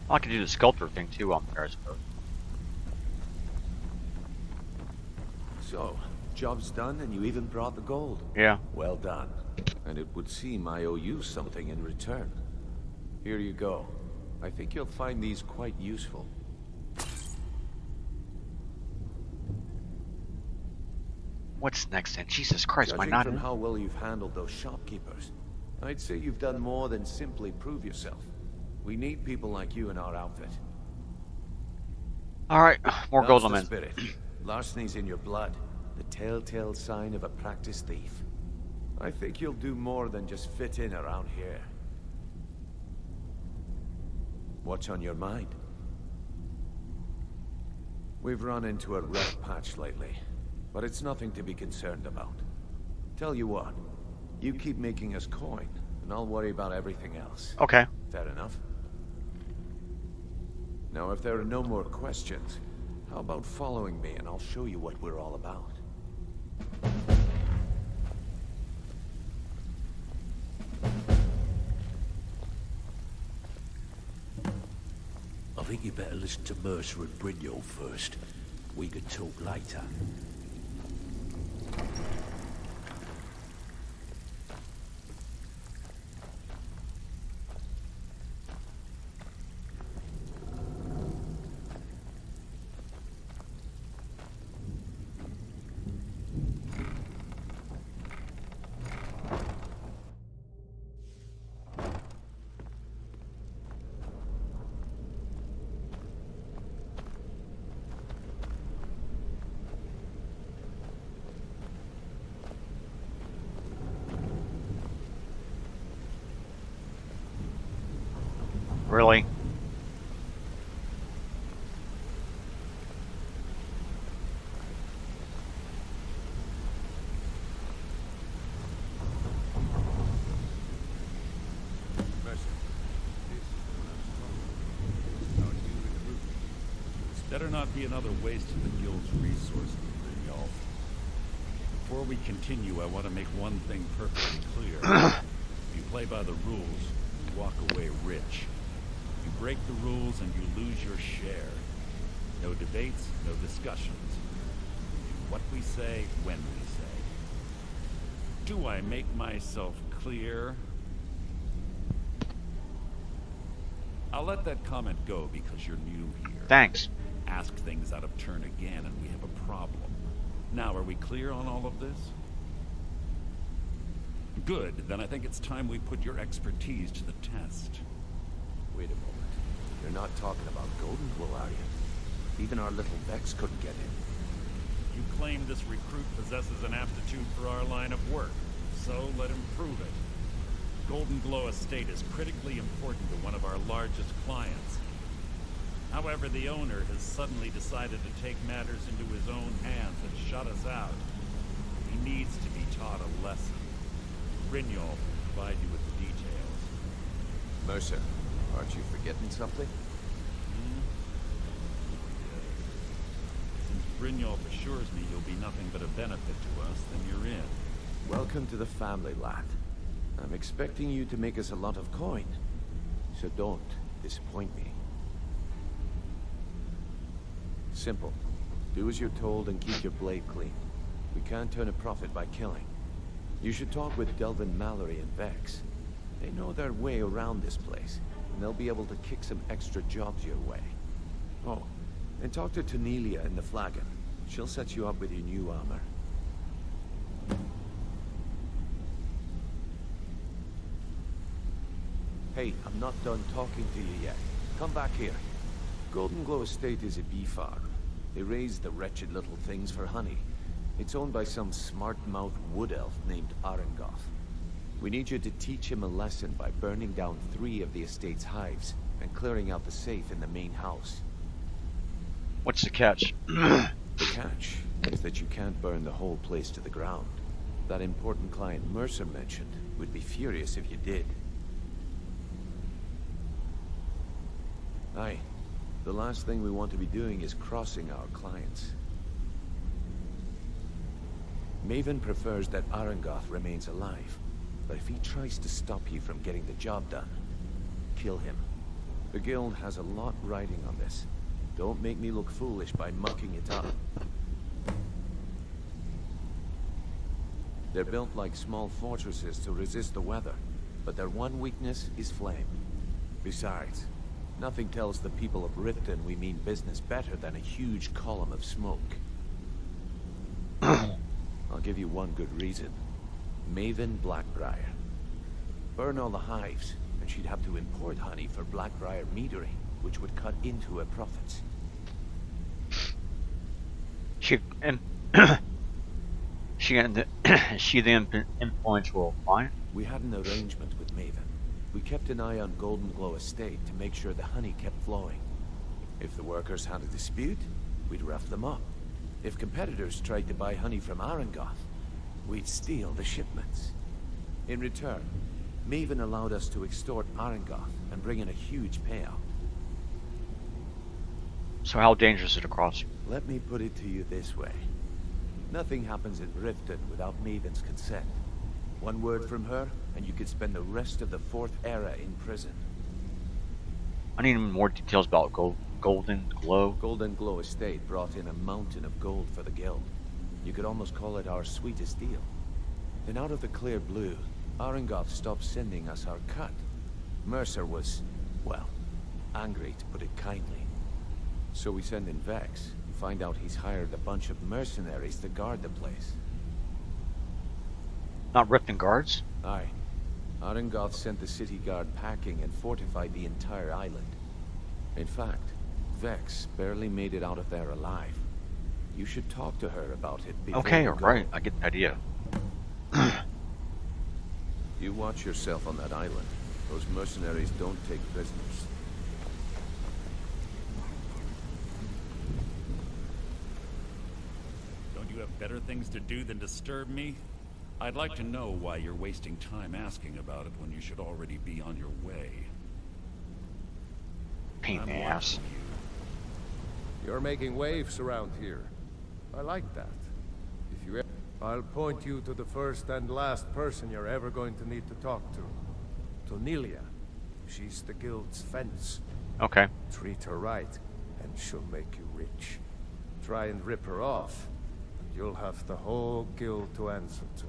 I can do the sculptor thing too on there, I suppose. So, job's done and you even brought the gold. Yeah. Well done. And it would seem I owe you something in return. Here you go. I think you'll find these quite useful. What's next then? Jesus Christ, am I Judging not from in? how well you've handled those shopkeepers, I'd say you've done more than simply prove yourself. We need people like you in our outfit. Alright, more That's gold the I'm in. spirit. Larceny's in your blood. The telltale sign of a practiced thief. I think you'll do more than just fit in around here. What's on your mind? We've run into a rough patch lately, but it's nothing to be concerned about. Tell you what, you keep making us coin, and I'll worry about everything else. Okay. Fair enough. Now, if there are no more questions, how about following me and I'll show you what we're all about? I think you better listen to Mercer and Brynjolf first. We can talk later. Really? Better not be another waste of the guild's resources, y'all. Before we continue, I want to make one thing perfectly clear. If you play by the rules, you walk away rich. You break the rules and you lose your share. No debates, no discussions. What we say, when we say. Do I make myself clear? I'll let that comment go because you're new here. Thanks. Ask things out of turn again and we have a problem. Now, are we clear on all of this? Good, then I think it's time we put your expertise to the test. Wait a moment. You're not talking about Golden Glow, are you? Even our little Vex couldn't get in. You claim this recruit possesses an aptitude for our line of work, so let him prove it. Golden Glow Estate is critically important to one of our largest clients. However, the owner has suddenly decided to take matters into his own hands and shut us out. He needs to be taught a lesson. Brynjolf will provide you with the details. Mercer, aren't you forgetting something? Since Brynjolf assures me you'll be nothing but a benefit to us, then you're in. Welcome to the family, lad. I'm expecting you to make us a lot of coin, so don't disappoint me. Simple. Do as you're told and keep your blade clean. We can't turn a profit by killing. You should talk with Delvin Mallory and Vex. They know their way around this place, and they'll be able to kick some extra jobs your way. Oh, and talk to Tanelia in the Flagon. She'll set you up with your new armor. Hey, I'm not done talking to you yet. Come back here. Golden Glow Estate is a bee farm. They raise the wretched little things for honey. It's owned by some smart-mouthed wood elf named Arengoth. We need you to teach him a lesson by burning down 3 of the estate's hives and clearing out the safe in the main house. What's the catch? The catch is that you can't burn the whole place to the ground. That important client Mercer mentioned would be furious if you did. Aye. The last thing we want to be doing is crossing our clients. Maven prefers that Arengoth remains alive, but if he tries to stop you from getting the job done, kill him. The guild has a lot riding on this. Don't make me look foolish by mucking it up. They're built like small fortresses to resist the weather, but their one weakness is flame. Besides, nothing tells the people of Riften we mean business better than a huge column of smoke. I'll give you one good reason. Maven Blackbriar. Burn all the hives, and she'd have to import honey for Blackbriar metering, which would cut into her profits. She the influential client? We had an arrangement with Maven. We kept an eye on Golden Glow Estate to make sure the honey kept flowing. If the workers had a dispute, we'd rough them up. If competitors tried to buy honey from Arengoth, we'd steal the shipments. In return, Maven allowed us to extort Arengoth and bring in a huge payout. So how dangerous is it across? Let me put it to you this way. Nothing happens in Riften without Maven's consent. One word from her, and you could spend the rest of the 4th era in prison. I need more details about Golden Glow. Golden Glow Estate brought in a mountain of gold for the guild. You could almost call it our sweetest deal. Then out of the clear blue, Arengoth stopped sending us our cut. Mercer was, well, angry to put it kindly. So we send in Vex and find out he's hired a bunch of mercenaries to guard the place. Not Riften guards? Aye. Arengoth sent the city guard packing and fortified the entire island. In fact, Vex barely made it out of there alive. You should talk to her about it before Okay, you go. alright, I get the idea. You watch yourself on that island. Those mercenaries don't take prisoners. Don't you have better things to do than disturb me? I'd like to know why you're wasting time asking about it when you should already be on your way. Pain in the ass. You're making waves around here. I like that. If you I'll point you to the first and last person you're ever going to need to talk to. Tanelia. She's the guild's fence. Okay. Treat her right, and she'll make you rich. Try and rip her off, and you'll have the whole guild to answer to.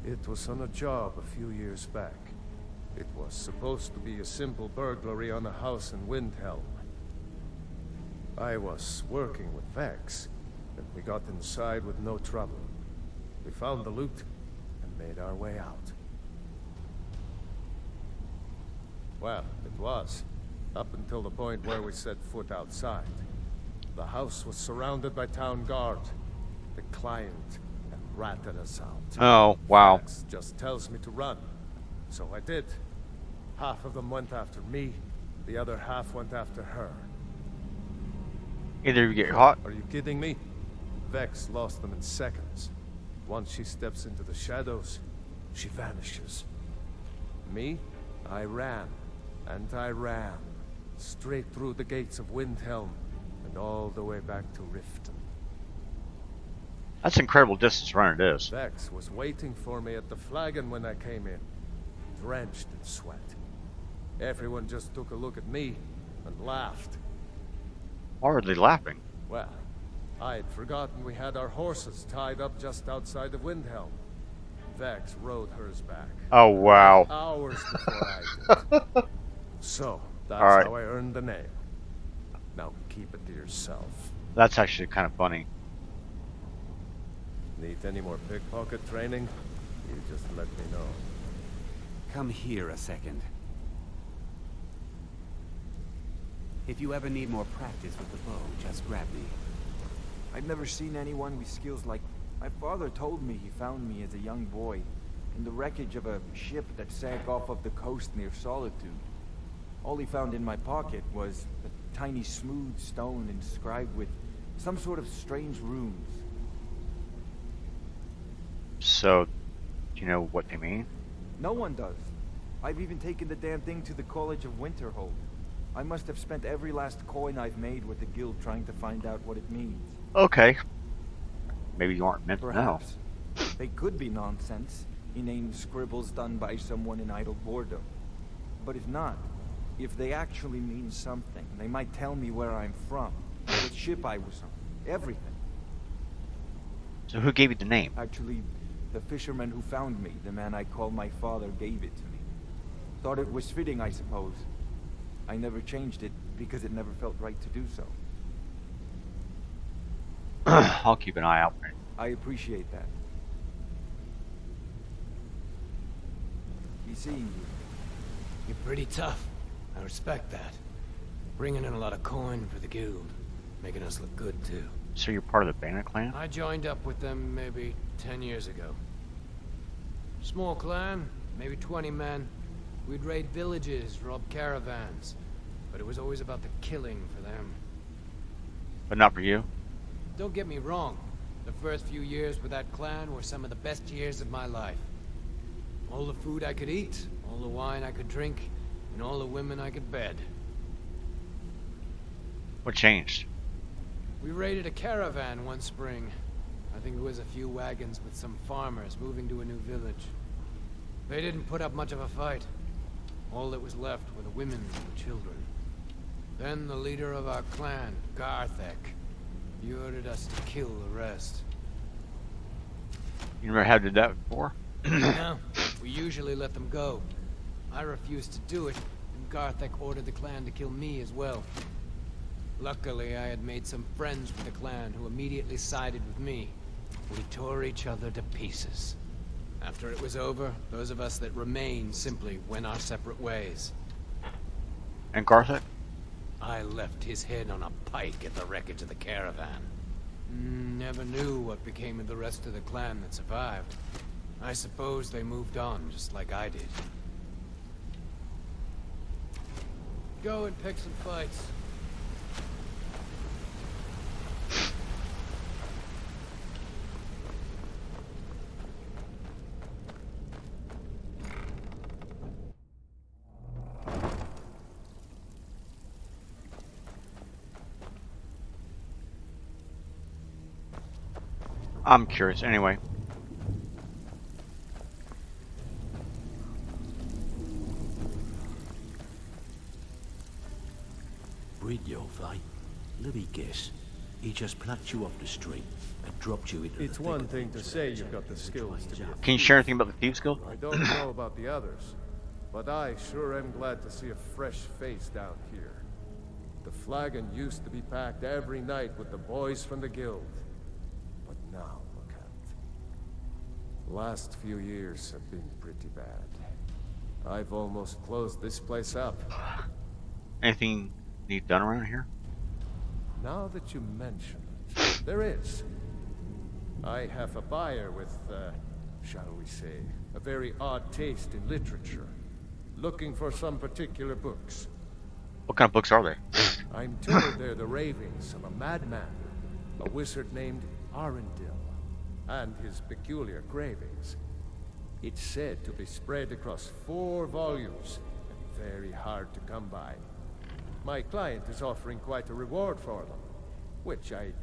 It was on a job a few years back. It was supposed to be a simple burglary on a house in Windhelm. I was working with Vex, and we got inside with no trouble. We found the loot, and made our way out. Well, it was. Up until the point where we set foot outside. The house was surrounded by town guard. The client had ratted us out. Oh, wow. Vex just tells me to run. So I did. Half of them went after me, the other half went after her. Either you get caught. Are you kidding me? Vex lost them in seconds. Once she steps into the shadows, she vanishes. Me? I ran. And I ran. Straight through the gates of Windhelm, and all the way back to Riften. That's incredible distance run it is. Vex was waiting for me at the flagon when I came in, drenched in sweat. Everyone just took a look at me and laughed. Why were they laughing? Well, I'd forgotten we had our horses tied up just outside of Windhelm. Vex rode hers back. Oh, wow. Hours before I did. So, that's how I earned the name. Now keep it to yourself. That's actually kind of funny. Need any more pickpocket training? You just let me know. Come here a second. If you ever need more practice with the bow, just grab me. I've never seen anyone with skills like... My father told me he found me as a young boy in the wreckage of a ship that sank off of the coast near Solitude. All he found in my pocket was a tiny smooth stone inscribed with some sort of strange runes. So, do you know what they mean? No one does. I've even taken the damn thing to the College of Winterhold. I must have spent every last coin I've made with the guild trying to find out what it means. Okay. Maybe you aren't meant Perhaps. To know. They could be nonsense, inane scribbles done by someone in idle boredom. But if not, if they actually mean something, they might tell me where I'm from, what ship I was on, everything. So who gave you the name? Actually, the fisherman who found me, the man I call my father, gave it to me. Thought it was fitting, I suppose. I never changed it because it never felt right to do so. I'll keep an eye out for it. I appreciate that. Be seeing you. You're pretty tough. I respect that. Bringing in a lot of coin for the guild. Making us look good, too. So you're part of the Banner clan? I joined up with them maybe 10 years ago. Small clan, maybe 20 men. We'd raid villages, rob caravans. But it was always about the killing for them. But not for you? Don't get me wrong. The first few years with that clan were some of the best years of my life. All the food I could eat, all the wine I could drink, and all the women I could bed. What changed? We raided a caravan one spring. I think it was a few wagons with some farmers moving to a new village. They didn't put up much of a fight. All that was left were the women and the children. Then the leader of our clan, Garthek, he ordered us to kill the rest. You never had to do that before? No, we usually let them go. I refused to do it, and Garthek ordered the clan to kill me as well. Luckily, I had made some friends with the clan who immediately sided with me. We tore each other to pieces. After it was over, those of us that remained simply went our separate ways. And Garthek? I left his head on a pike at the wreckage of the caravan. Never knew what became of the rest of the clan that survived. I suppose they moved on just like I did. Go and pick some fights. I'm curious. Anyway. Brynjolf, eh? Let me guess. He just plucked you off the street and dropped you into It's the one thing to say you've got the skills to be a Can you share anything about the Thieves Guild? I don't know about the others, but I sure am glad to see a fresh face down here. The flagon used to be packed every night with the boys from the guild. But now, look at it. The last few years have been pretty bad. I've almost closed this place up. Anything need done around here? Now that you mention it, there is. I have a buyer with, shall we say, a very odd taste in literature. Looking for some particular books. What kind of books are they? I'm told they're the ravings of a madman, a wizard named Arundel, and his peculiar cravings. It's said to be spread across 4 volumes, and very hard to come by. My client is offering quite a reward for them, which I'd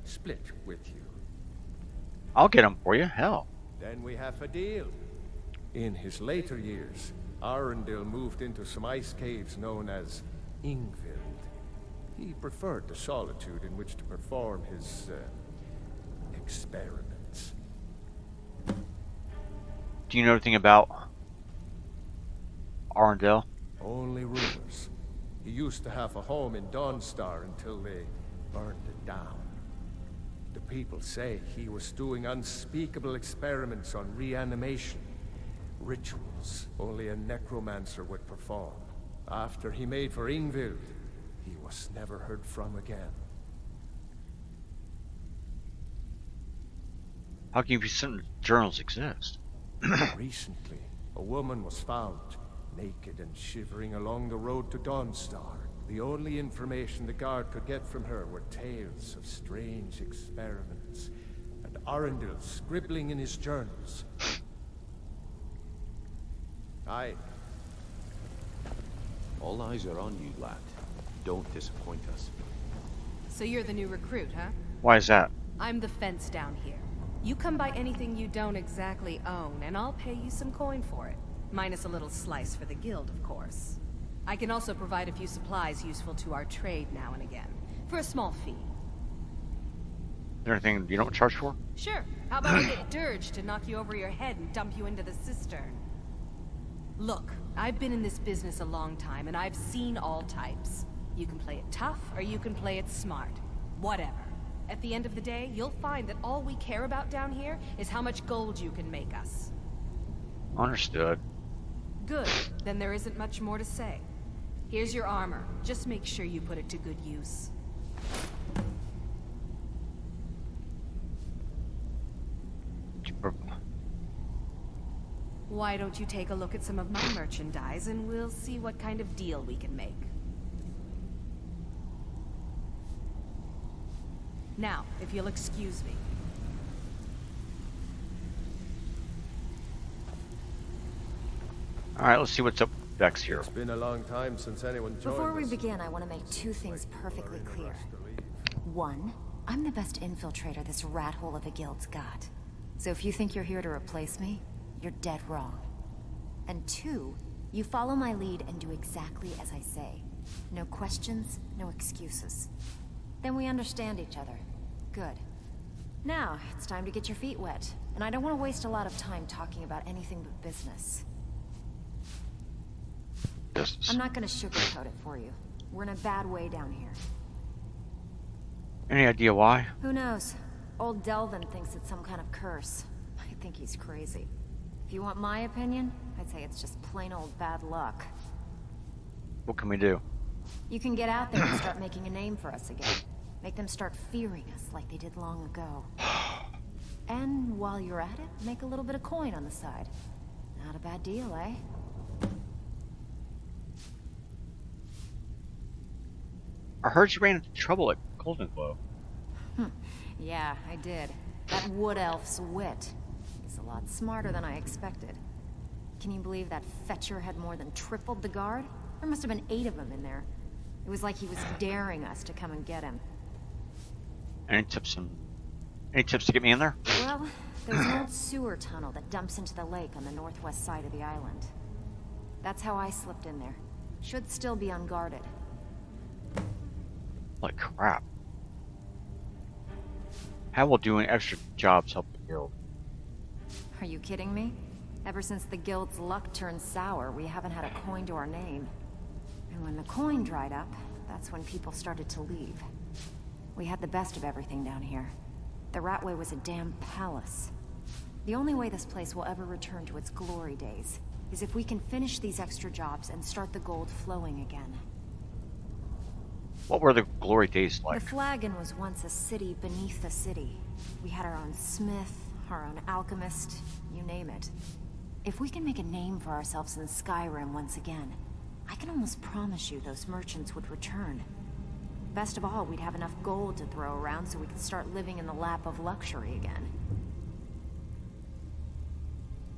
split with you. I'll get them for you, hell. Then we have a deal. In his later years, Arundel moved into some ice caves known as Ingvild. He preferred the solitude in which to perform his, experiments. Do you know anything about Arundel? Only rumors. He used to have a home in Dawnstar until they burned it down. The people say he was doing unspeakable experiments on reanimation. Rituals only a necromancer would perform. After he made for Ingvild, he was never heard from again. How can you be certain journals exist? Recently, a woman was found, naked and shivering along the road to Dawnstar. The only information the guard could get from her were tales of strange experiments, and Arundel scribbling in his journals. All eyes are on you, lad. Don't disappoint us. So you're the new recruit, huh? Why is that? I'm the fence down here. You come by anything you don't exactly own, and I'll pay you some coin for it. Minus a little slice for the guild, of course. I can also provide a few supplies useful to our trade now and again, for a small fee. Is there anything you don't charge for? Sure. How about I get Dirge to knock you over your head and dump you into the cistern? Look, I've been in this business a long time, and I've seen all types. You can play it tough, or you can play it smart. Whatever. At the end of the day, you'll find that all we care about down here is how much gold you can make us. Understood. Good. Then there isn't much more to say. Here's your armor. Just make sure you put it to good use. Why don't you take a look at some of my merchandise and we'll see what kind of deal we can make. Now, if you'll excuse me. Alright, let's see what's up next here. It's been a long time since anyone joined Before we us. begin, I want to make 2 things perfectly clear. 1, I'm the best infiltrator this rat hole of a guild's got. So if you think you're here to replace me, you're dead wrong. And 2, you follow my lead and do exactly as I say. No questions, no excuses. Then we understand each other. Good. Now, it's time to get your feet wet. And I don't want to waste a lot of time talking about anything but business. I'm not going to sugarcoat it for you. We're in a bad way down here. Any idea why? Who knows? Old Delvin thinks it's some kind of curse. I think he's crazy. If you want my opinion, I'd say it's just plain old bad luck. What can we do? You can get out there and start making a name for us again. Make them start fearing us like they did long ago. And while you're at it, make a little bit of coin on the side. Not a bad deal, eh? I heard you ran into trouble at Golden Glow. Yeah, I did. That wood elf's wit. He's a lot smarter than I expected. Can you believe that fetcher had more than tripled the guard? There must have been 8 of them in there. It was like he was daring us to come and get him. Any tips to get me in there? Well, there's an old sewer tunnel that dumps into the lake on the northwest side of the island. That's how I slipped in there. Should still be unguarded. Like crap. How will doing extra jobs help the guild? Are you kidding me? Ever since the guild's luck turned sour, we haven't had a coin to our name. And when the coin dried up, that's when people started to leave. We had the best of everything down here. The Ratway was a damn palace. The only way this place will ever return to its glory days is if we can finish these extra jobs and start the gold flowing again. What were the glory days like? The Flagon was once a city beneath the city. We had our own smith, our own alchemist, you name it. If we can make a name for ourselves in Skyrim once again, I can almost promise you those merchants would return. Best of all, we'd have enough gold to throw around so we could start living in the lap of luxury again.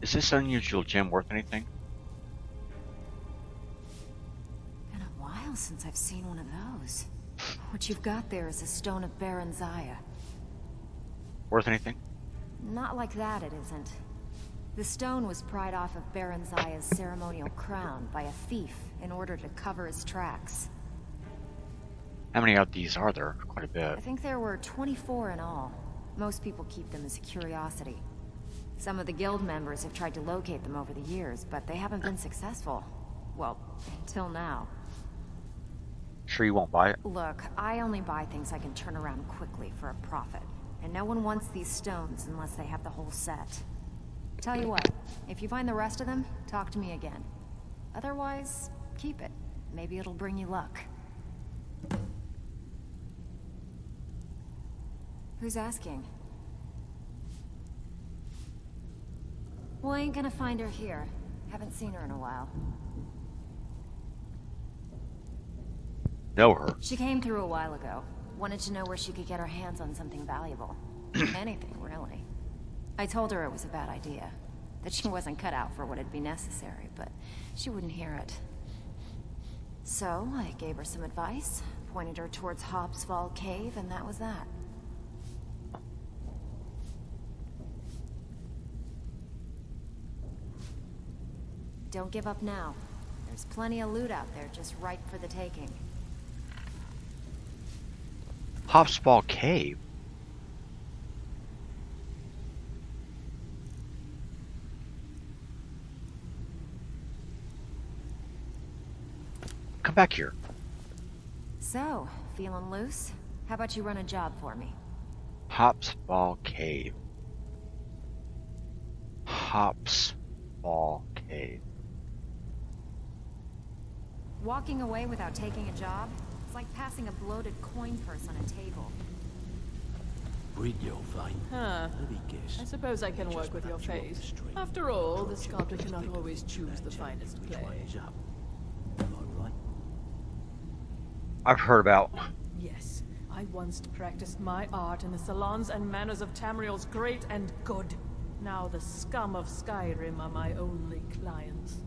Is this unusual gem worth anything? Been a while since I've seen one of those. What you've got there is a stone of Baron Zaya. Worth anything? Not like that, it isn't. The stone was pried off of Baron Zaya's ceremonial crown by a thief in order to cover his tracks. How many of these are there? Quite a bit. I think there were 24 in all. Most people keep them as a curiosity. Some of the guild members have tried to locate them over the years, but they haven't been successful. Well, until now. Sure you won't buy it? Look, I only buy things I can turn around quickly for a profit. And no one wants these stones unless they have the whole set. Tell you what, if you find the rest of them, talk to me again. Otherwise, keep it. Maybe it'll bring you luck. Who's asking? Well, I ain't gonna find her here. Haven't seen her in a while. Know her. She came through a while ago. Wanted to know where she could get her hands on something valuable. Anything, really. I told her it was a bad idea. That she wasn't cut out for what'd be necessary, but she wouldn't hear it. So, I gave her some advice, pointed her towards Hobsfall Cave, and that was that. Don't give up now. There's plenty of loot out there just ripe for the taking. Hobsball Cave? Come back here. So, feeling loose? How about you run a job for me? Hobsball Cave. Hobsball Cave. Walking away without taking a job? It's like passing a bloated coin purse on a table. Read your vein. Huh. Let me guess. I suppose I can work with your face. After all, the sculptor cannot always choose the finest clay. I've heard about. Yes, I once practiced my art in the salons and manners of Tamriel's great and good. Now the scum of Skyrim are my only clients.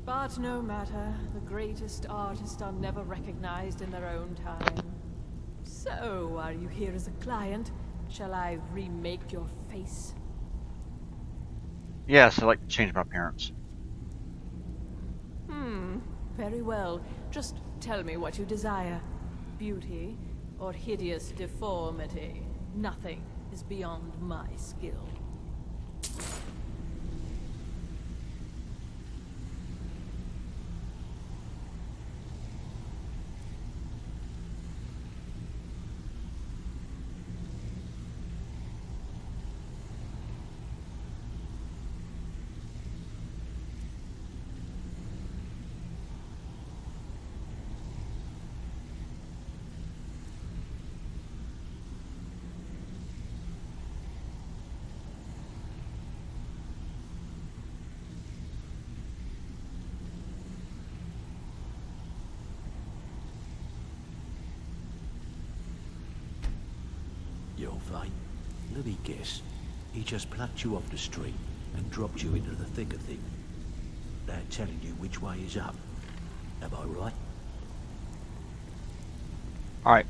But no matter, the greatest artists are never recognized in their own time. So, are you here as a client? Shall I remake your face? Yes, I like to change my appearance. Very well. Just tell me what you desire. Beauty or hideous deformity. Nothing is beyond my skill. You're fine. Let me guess. He just plucked you off the street and dropped you into the thick of things. Without telling you which way is up. Am I right? Alright,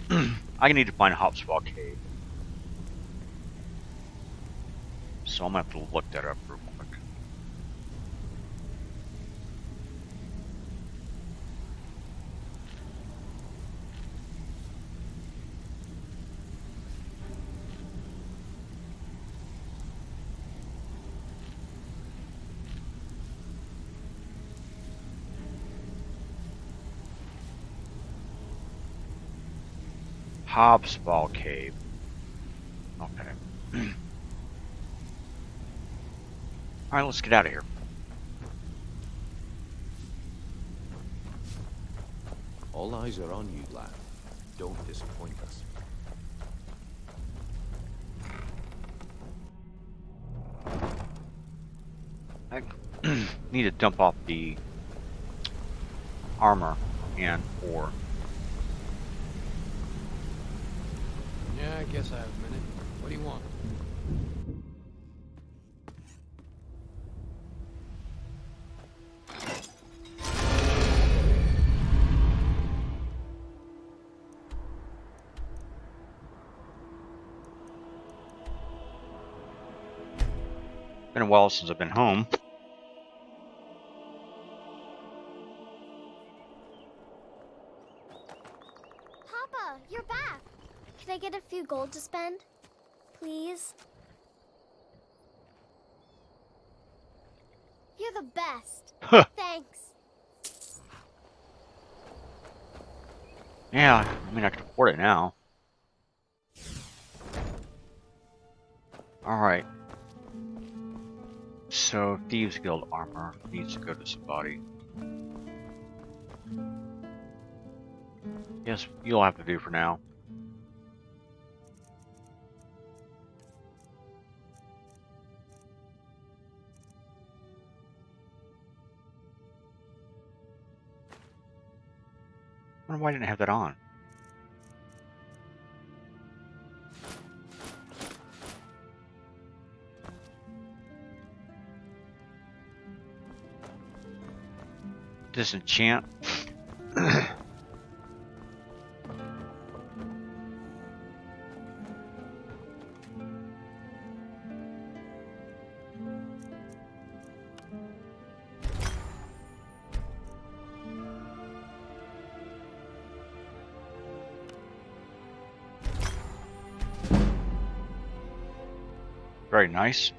I need to find Hobsball Cave. So I'm gonna have to look that up real quick. Hobsball Cave. Okay. Alright, let's get out of here. All eyes are on you, lad. Don't disappoint us. I need to dump off the armor and ore. Yeah, I guess I have a minute. What do you want? Been a while since I've been home. Papa, you're back. Can I get a few gold to spend? Please? You're the best. Thanks. Yeah, I mean, I can afford it now. Alright. So, Thieves Guild armor needs to go to somebody. Yes, you'll have to do for now. I wonder why I didn't have that on. Disenchant. Very nice.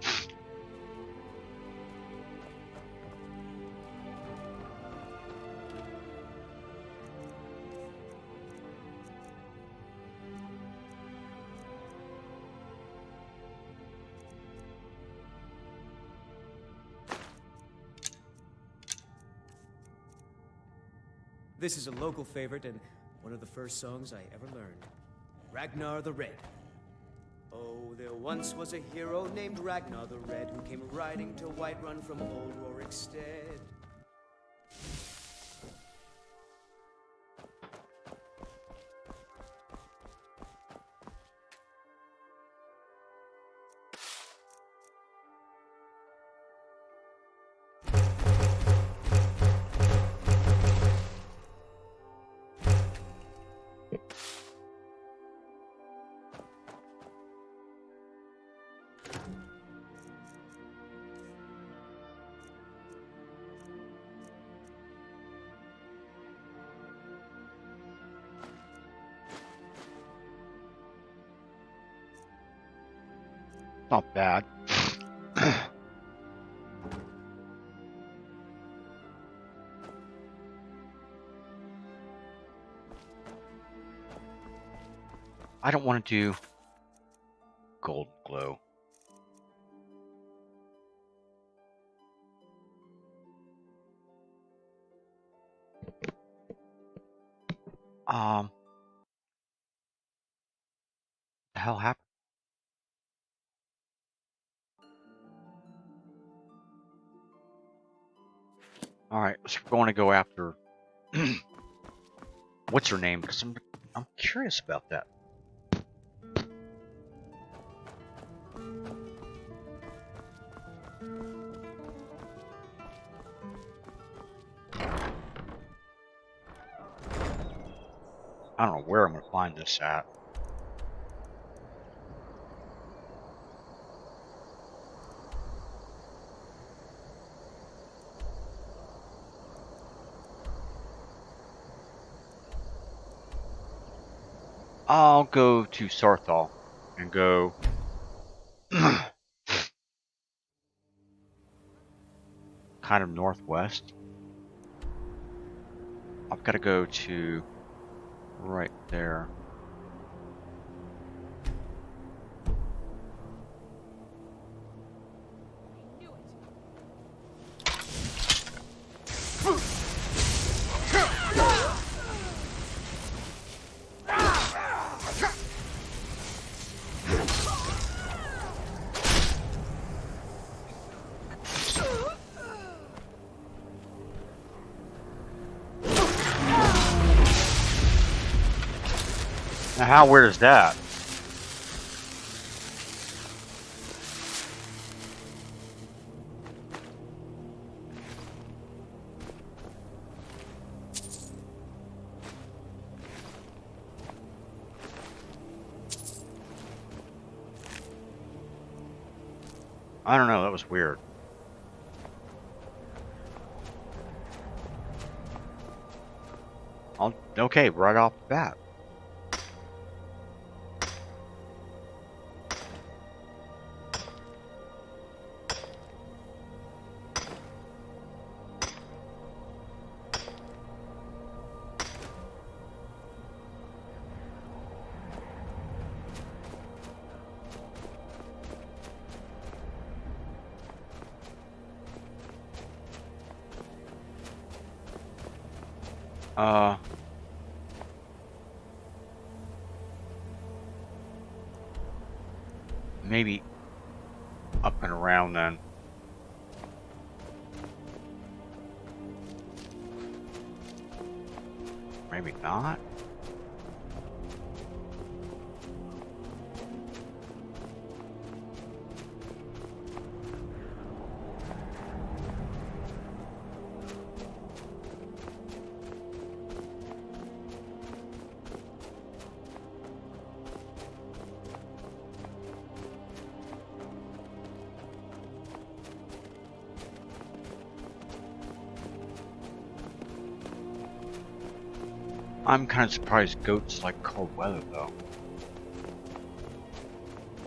This is a local favorite and one of the first songs I ever learned. Ragnar the Red. Oh, there once was a hero named Ragnar the Red who came riding to Whiterun from old Rorikstead. Not bad. I don't want to do gold glow. The hell happened? All right, so we're going to go after what's her name? Because I'm curious about that. I don't know where I'm going to find this at. I'll go to Sarthal and go kind of northwest. I've got to go to right there. Now, how weird is that? I don't know, that was weird. Okay, right off the bat. Maybe up and around then. Maybe not. I'm kind of surprised goats like cold weather, though.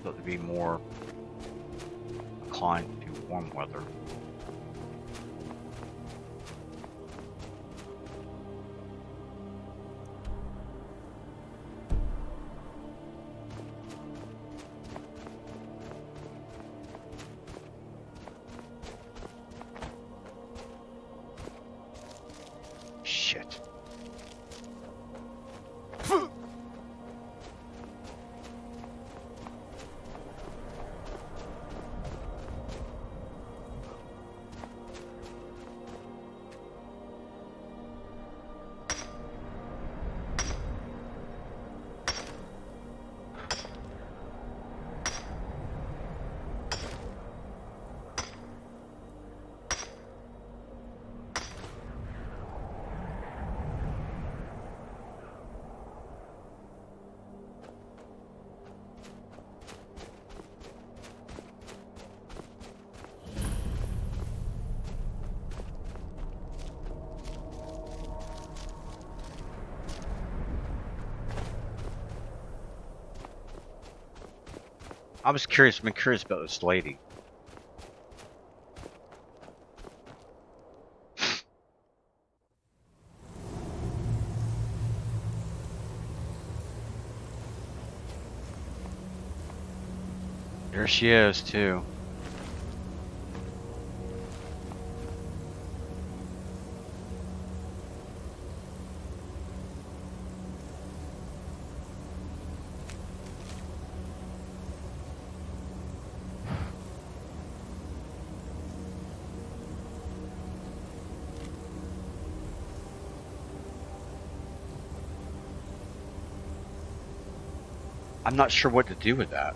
Thought they'd be more inclined to warm weather. Shit. I'm curious about this lady. There she is, too. I'm not sure what to do with that.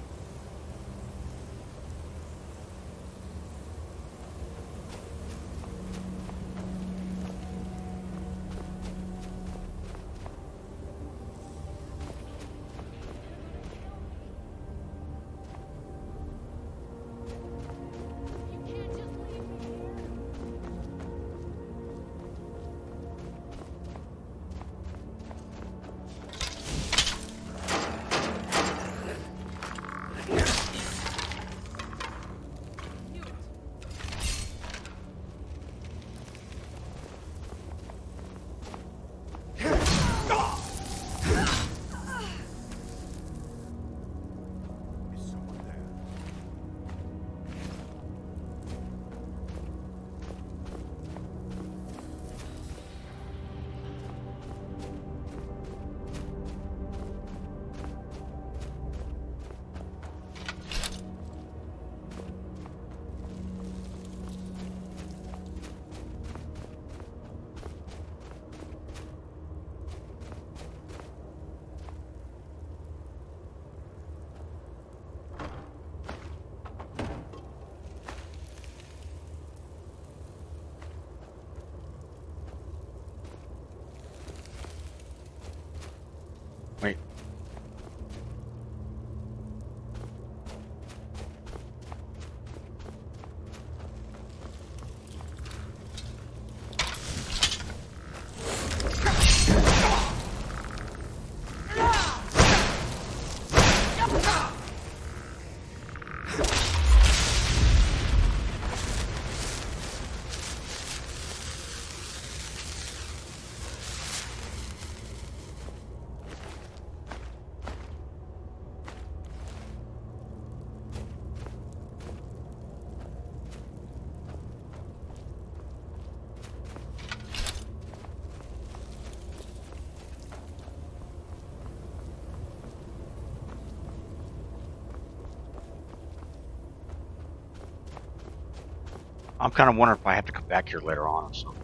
I'm kind of wondering if I have to come back here later on or something.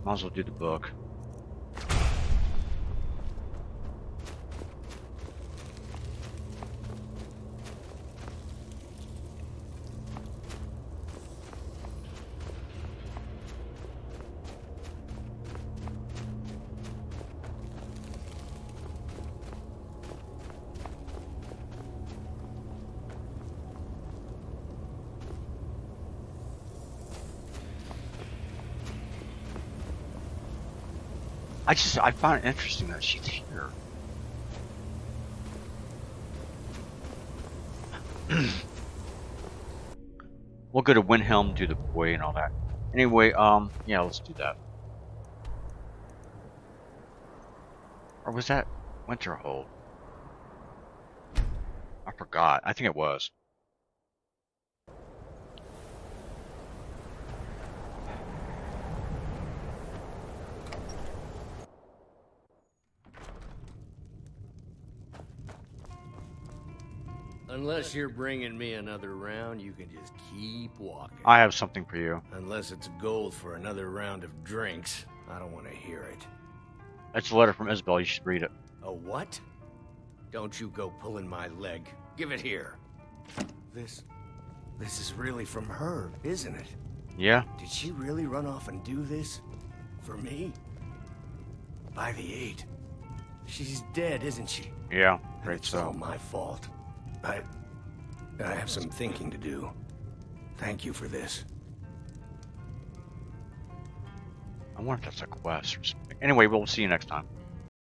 Might as well do the book. I find it interesting that she's here. We'll go to Windhelm, do the boy and all that. Anyway, yeah, let's do that. Or was that Winterhold? I forgot. I think it was. Unless you're bringing me another round, you can just keep walking. I have something for you. Unless it's gold for another round of drinks, I don't want to hear it. It's a letter from Isabel. You should read it. A what? Don't you go pulling my leg. Give it here. This is really from her, isn't it? Yeah. Did she really run off and do this? For me? By the 8. She's dead, isn't she? Yeah, right. It's all my fault. I have some thinking to do. Thank you for this. I wonder if that's a quest or something. Anyway, we'll see you next time.